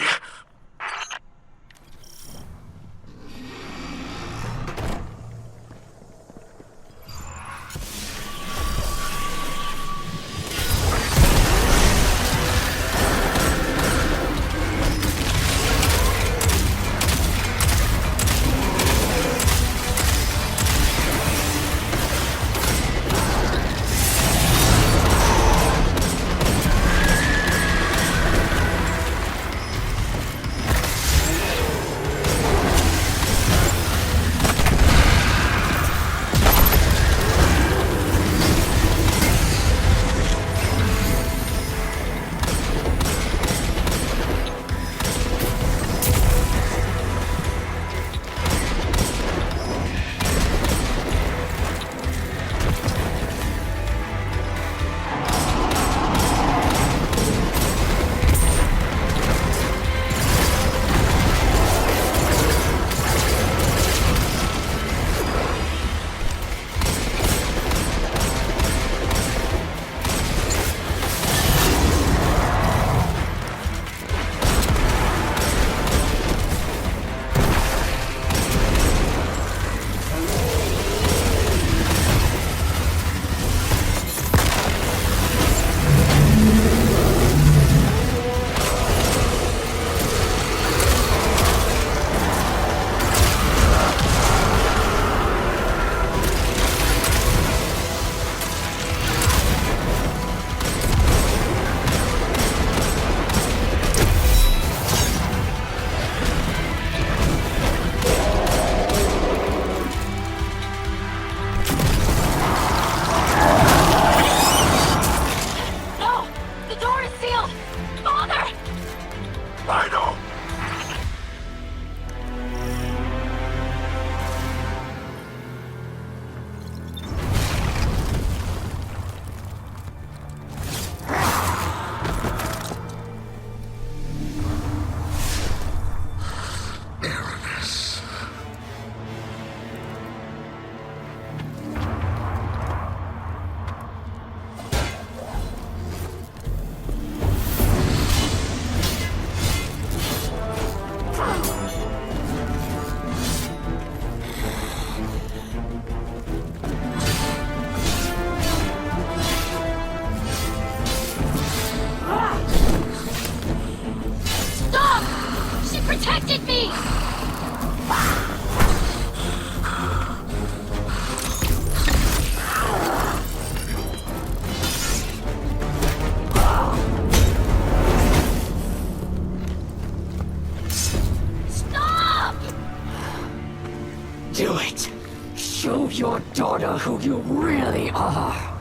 who you really are.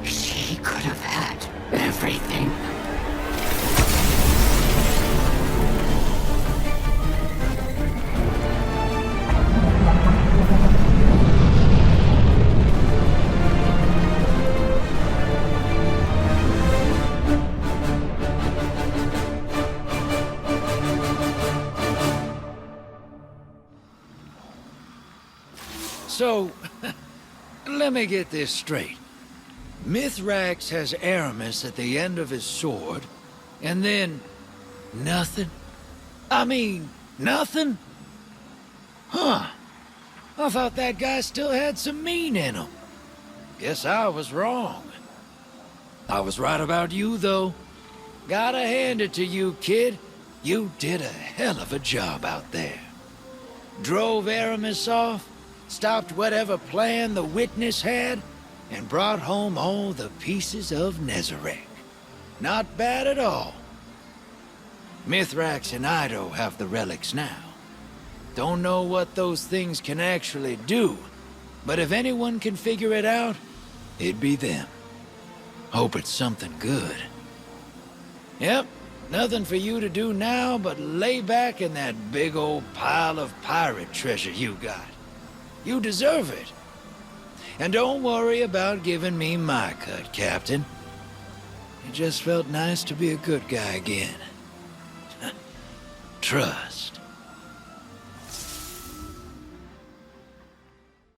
She could have had everything. So, let me get this straight. Mithrax has Aramis at the end of his sword, and then nothing? I mean, nothing? Huh. I thought that guy still had some mean in him. Guess I was wrong. I was right about you, though. Gotta hand it to you, kid. You did a hell of a job out there. Drove Aramis off, stopped whatever plan the witness had, and brought home all the pieces of Nezarec. Not bad at all. Mithrax and Ido have the relics now. Don't know what those things can actually do, but if anyone can figure it out, it'd be them. Hope it's something good. Yep, nothing for you to do now but lay back in that big old pile of pirate treasure you got. You deserve it. And don't worry about giving me my cut, Captain. It just felt nice to be a good guy again. Trust.